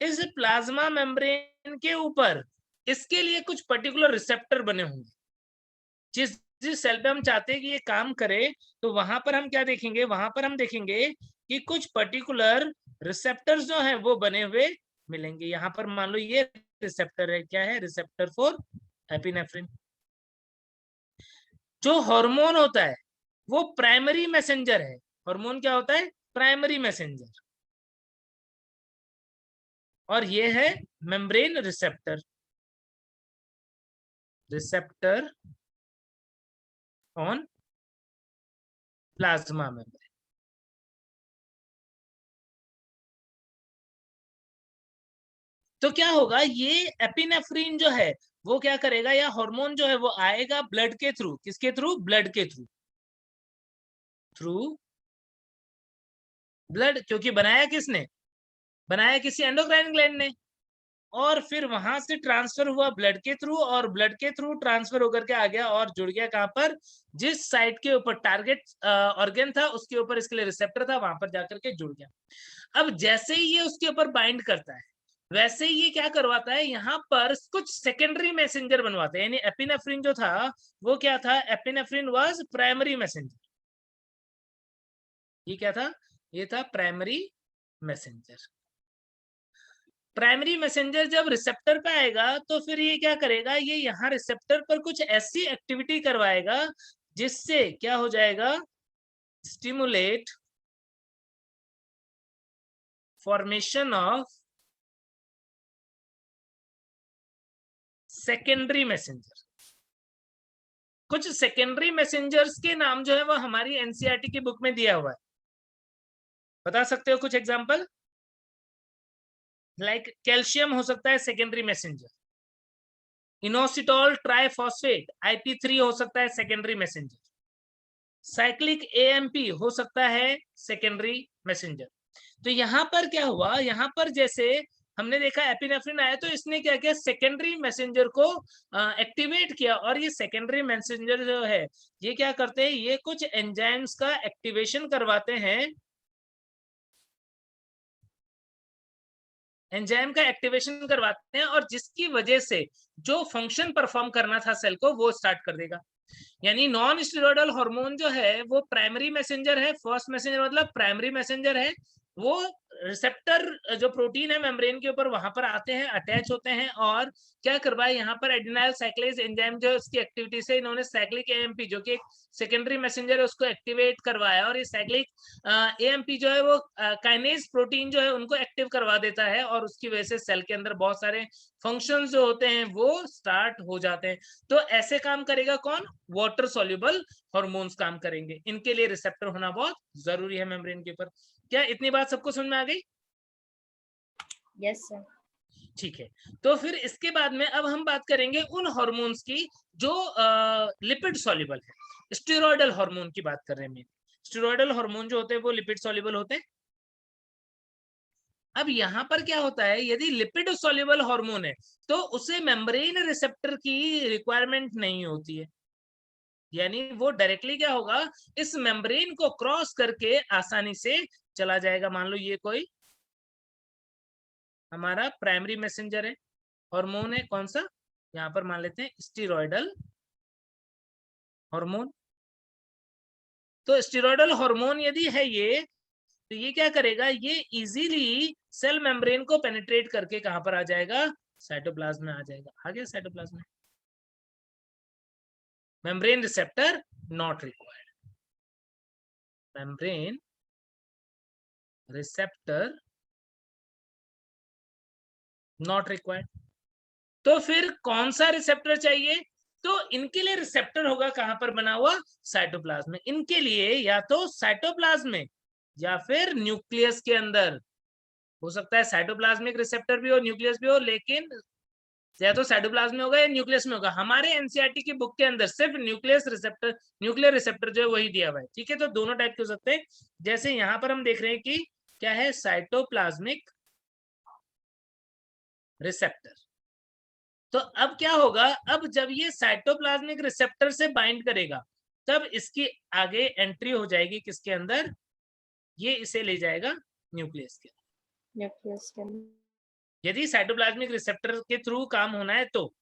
इस प्लाज्मा मेम्ब्रेन के ऊपर इसके लिए कुछ पर्टिकुलर रिसेप्टर बने होंगे। जिस जिस सेल पे हम चाहते हैं कि ये काम करे, तो वहां पर हम क्या देखेंगे? वहां पर हम देखेंगे कि कुछ पर्टिकुलर रिसेप्टर्स जो हैं वो बने हुए मिलेंगे। यहाँ पर मान लो ये रिसेप्टर है, क्या है? Receptor for epinephrine. जो हार्मोन होता है वो प्राइमरी मैसेंजर है। हार्मोन क्या होता है? Primary messenger. और ये है membrane receptor, receptor on plasma membrane. तो क्या होगा? ये एपिनेफ्रिन जो है वो क्या करेगा? या हार्मोन जो है वो आएगा ब्लड के थ्रू। किसके थ्रू? ब्लड के थ्रू। थ्रू ब्लड, क्योंकि बनाया किसने? बनाया किसी एंडोक्राइन ग्लैंड ने। और फिर वहां से ट्रांसफर हुआ ब्लड के थ्रू, और ब्लड के थ्रू ट्रांसफर होकर के आ गया और जुड़ गया कहां पर? जिस साइट के ऊपर टारगेट ऑर्गन था उसके ऊपर इसके लिए रिसेप्टर था, वहां पर जाकर के जुड़ गया। अब जैसे ही ये उसके ऊपर बाइंड करता है, वैसे ही ये क्या करवाता है? यहाँ पर कुछ सेकेंडरी मैसेंजर बनवाते हैं। यानी एपिनेफ्रिन जो था वो क्या था? Epinephrine was primary messenger. ये क्या था? ये था प्राइमरी मैसेंजर। प्राइमरी मैसेंजर जब रिसेप्टर पे आएगा तो फिर ये क्या करेगा? ये यहाँ रिसेप्टर पर कुछ ऐसी एक्टिविटी करवाएगा जिससे क्या हो जाएगा? Stimulate formation of secondary messenger. कुछ सेकेंडरी मैसेंजर्स के नाम जो है वो हमारी एनसीईआरटी की बुक में दिया हुआ है। बता सकते हो कुछ एग्जांपल? लाइक कैल्शियम हो सकता है secondary messenger, inositol triphosphate IP3 हो सकता है सेकेंडरी मैसेंजर, साइक्लिक AMP हो सकता है सेकेंडरी मैसेंजर। तो यहाँ पर क्या हुआ? यहाँ पर जैसे हमने देखा एपिनेफ्रिन आया तो इसने क्या किया? सेकेंडरी मैसेंजर को एक्टिवेट किया। और ये सेकेंडरी मैसेंजर जो है ये क्या करते हैं? ये कुछ एंजाइम्स का एक्टिवेशन करवाते हैं। एंजाइम का एक्टिवेशन करवाते हैं और जिसकी वजह से जो फंक्शन परफॉर्म करना था सेल को वो स्टार्ट कर देगा। यानी नॉन स्टेरॉइडल हार्मोन जो है वो प्राइमरी मैसेंजर है। फर्स्ट मैसेंजर मतलब प्राइमरी मैसेंजर है। वो रिसेप्टर जो प्रोटीन है मेम्ब्रेन के ऊपर वहां पर आते हैं, अटैच होते हैं और क्या करवाए? यहाँ पर एडिनाइल साइक्लेज एंजाइम जो उसकी एक्टिविटी से इन्होंने साइक्लिक AMP जो कि एक सेकेंडरी मैसेंजर है उसको एक्टिवेट करवाया। और ये साइक्लिक AMP जो है वो काइनेज प्रोटीन जो है उनको एक्टिव करवा देता है और उसकी वजह से सेल के अंदर बहुत सारे फंक्शंस जो होते हैं वो स्टार्ट हो जाते हैं। तो ऐसे काम करेगा कौन? वाटर सॉल्युबल हार्मोन्स काम करेंगे। इनके लिए रिसेप्टर होना बहुत जरूरी है मेम्ब्रेन के ऊपर। क्या इतनी बात सबको समझ में आ गई? Yes sir. ठीक है। तो फिर इसके बाद में अब हम बात करेंगे उन हार्मोन्स की जो लिपिड सॉल्युबल है। स्टेरॉइडल हार्मोन की बात कर रहे हैं। स्टेरॉइडल हार्मोन जो होते हैं वो लिपिड सॉल्युबल होते हैं। अब यहाँ पर क्या होता है? यदि लिपिड सॉल्युबल हार्मोन है तो उसे मेम्ब्रेन रिसेप्टर की रिक्वायरमेंट नहीं होती है। यानी वो डायरेक्टली क्या होगा? इस मेम्ब्रेन को क्रॉस करके आसानी से चला जाएगा। मान लो ये कोई हमारा प्राइमरी मैसेंजर है, हार्मोन है, कौन सा? यहाँ पर मान लेते हैं स्टेरॉइडल हार्मोन। तो स्टेरॉइडल हार्मोन यदि है ये, तो ये क्या करेगा, ये इजीली सेल मेम्ब्रेन को पेनिट्रेट करके कहां पर आ जाएगा, साइटोप्लाज्म में आ जाएगा। आ गया साइटोप्लाज्म में। Membrane receptor not required, membrane receptor not required. तो फिर कौन सा रिसेप्टर चाहिए, तो इनके लिए रिसेप्टर होगा कहां पर बना हुआ, साइटोप्लाज्म में। इनके लिए या तो साइटोप्लाज्म में या फिर न्यूक्लियस के अंदर। हो सकता है साइटोप्लाज्मिक रिसेप्टर भी हो, न्यूक्लियस भी हो, लेकिन या तो साइटोप्लाज्म में होगा या न्यूक्लियस में होगा। हमारे एनसीईआरटी की बुक के अंदर सिर्फ न्यूक्लियस रिसेप्टर, न्यूक्लियर रिसेप्टर जो है वही दिया हुआ है। ठीक है, तो दोनों टाइप के हो सकते हैं। जैसे यहाँ पर हम देख रहे हैं कि क्या है, साइटोप्लाज्मिक रिसेप्टर। तो अब क्या होगा, अब जब ये साइटोप्लाज्मिक रिसेप्टर से बाइंड करेगा तब इसकी आगे एंट्री हो जाएगी किसके अंदर, ये इसे ले जाएगा न्यूक्लियस के। न्यूक्लियस के यदि साइटोप्लाज्मिक रिसेप्टर के थ्रू काम होना है तो,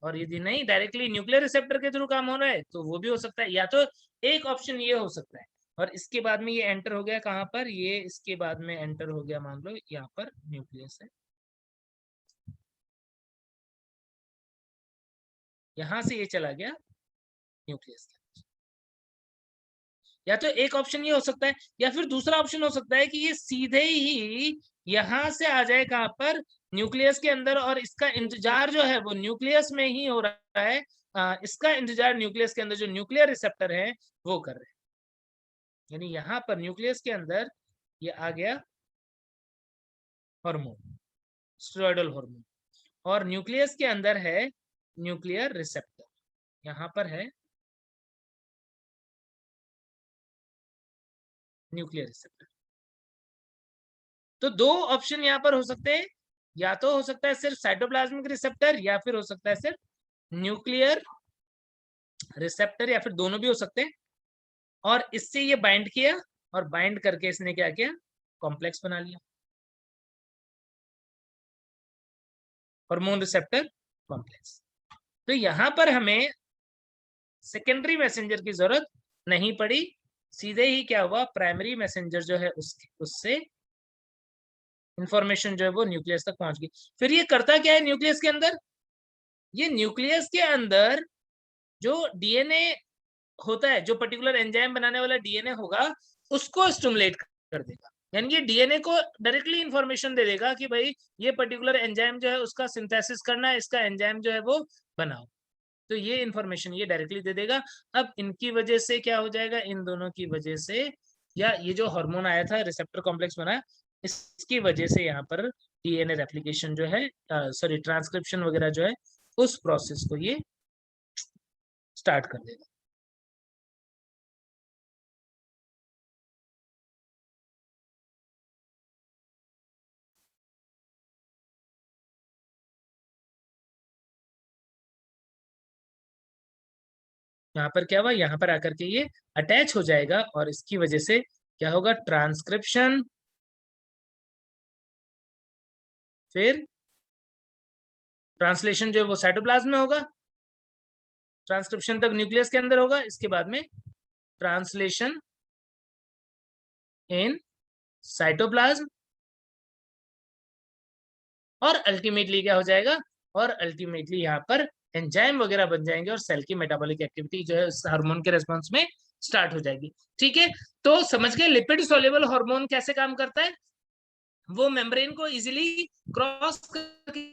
और यदि नहीं डायरेक्टली न्यूक्लियर रिसेप्टर के थ्रू काम होना है तो वो भी हो सकता है। या तो एक ऑप्शन ये हो सकता है, और इसके बाद में ये एंटर हो गया कहां पर, ये इसके बाद में एंटर हो गया, मान लो यहाँ पर न्यूक्लियस है, यहां से ये चला गया न्यूक्लियस के। या तो एक ऑप्शन ये हो सकता है, या फिर दूसरा ऑप्शन हो सकता है कि ये सीधे ही यहां से आ जाए कहां पर, न्यूक्लियस के अंदर, और इसका इंतजार जो है वो न्यूक्लियस में ही हो रहा है। इसका इंतजार न्यूक्लियस के अंदर जो न्यूक्लियर रिसेप्टर है वो कर रहे हैं। यानी यहाँ पर न्यूक्लियस के अंदर ये आ गया हार्मोन, स्टेरॉयडल हार्मोन, और न्यूक्लियस के अंदर है न्यूक्लियर रिसेप्टर, यहाँ पर है न्यूक्लियर रिसेप्टर। तो दो ऑप्शन यहाँ पर हो सकते हैं, या तो हो सकता है सिर्फ साइटोप्लाज्मिक रिसेप्टर, या फिर हो सकता है सिर्फ न्यूक्लियर रिसेप्टर, या फिर दोनों भी हो सकते हैं। और इससे ये बाइंड किया, और बाइंड करके इसने क्या किया, कॉम्प्लेक्स बना लिया, हार्मोन रिसेप्टर कॉम्प्लेक्स। तो यहां पर हमें सेकेंडरी मैसेंजर की जरूरत नहीं पड़ी, सीधे ही क्या हुआ, प्राइमरी मैसेंजर जो है उससे इंफॉर्मेशन जो है वो न्यूक्लियस तक पहुंच गई। फिर ये करता क्या है न्यूक्लियस के अंदर, ये न्यूक्लियस के अंदर जो डीएनए होता है, जो पर्टिकुलर एंजाइम बनाने वाला डीएनए होगा, उसको स्टिमुलेट कर देगा। यानी ये डीएनए को डायरेक्टली इंफॉर्मेशन दे देगा कि भाई ये पर्टिकुलर एंजाइम जो है उसका सिंथेसिस करना है, इसका एंजाइम जो है वो बनाओ। तो ये इंफॉर्मेशन ये डायरेक्टली दे देगा। अब इनकी वजह से क्या हो जाएगा, इन दोनों की वजह से, या ये जो हार्मोन आया था, रिसेप्टर कॉम्प्लेक्स बना, इसकी वजह से यहाँ पर डीएनए रेप्लिकेशन जो है, सॉरी ट्रांसक्रिप्शन वगैरह जो है, उस प्रोसेस को ये स्टार्ट कर देगा। यहाँ पर क्या हुआ, यहाँ पर आकर के ये अटैच हो जाएगा, और इसकी वजह से क्या होगा, ट्रांसक्रिप्शन, फिर ट्रांसलेशन जो है वो साइटोप्लाज्म में होगा, ट्रांसक्रिप्शन तक न्यूक्लियस के अंदर होगा, इसके बाद में ट्रांसलेशन इन साइटोप्लाज्म, और अल्टीमेटली क्या हो जाएगा, और अल्टीमेटली यहाँ पर एंजाइम वगैरह बन जाएंगे, और सेल की मेटाबॉलिक एक्टिविटी जो है उस हार्मोन के रेस्पॉन्स में स्टार्ट हो जाएगी। ठीक है, तो समझ गए लिपिड सोल्यूबल हार्मोन कैसे काम करता है, वो मेम्ब्रेन को इजीली क्रॉस करके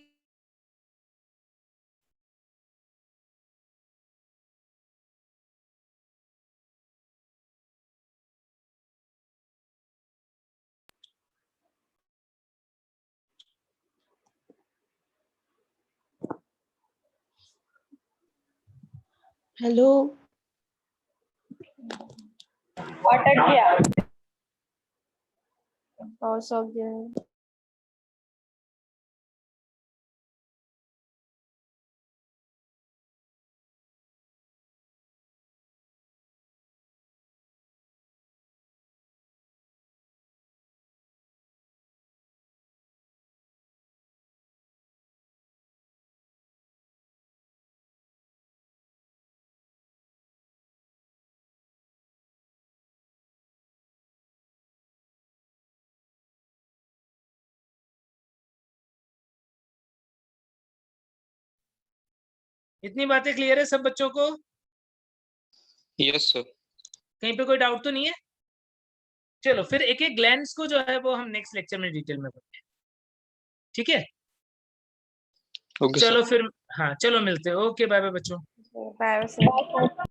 हेलो अटक गया, पॉज हो गया। इतनी बातें क्लियर है सब बच्चों को? Yes sir. कहीं पे कोई डाउट तो नहीं है? चलो फिर एक एक ग्लैंड्स को जो है वो हम नेक्स्ट लेक्चर में डिटेल में पढ़ते हैं, ठीक है? ओके चलो सर। फिर, हाँ चलो मिलते हैं। ओके बाय बाय बच्चों। Bye.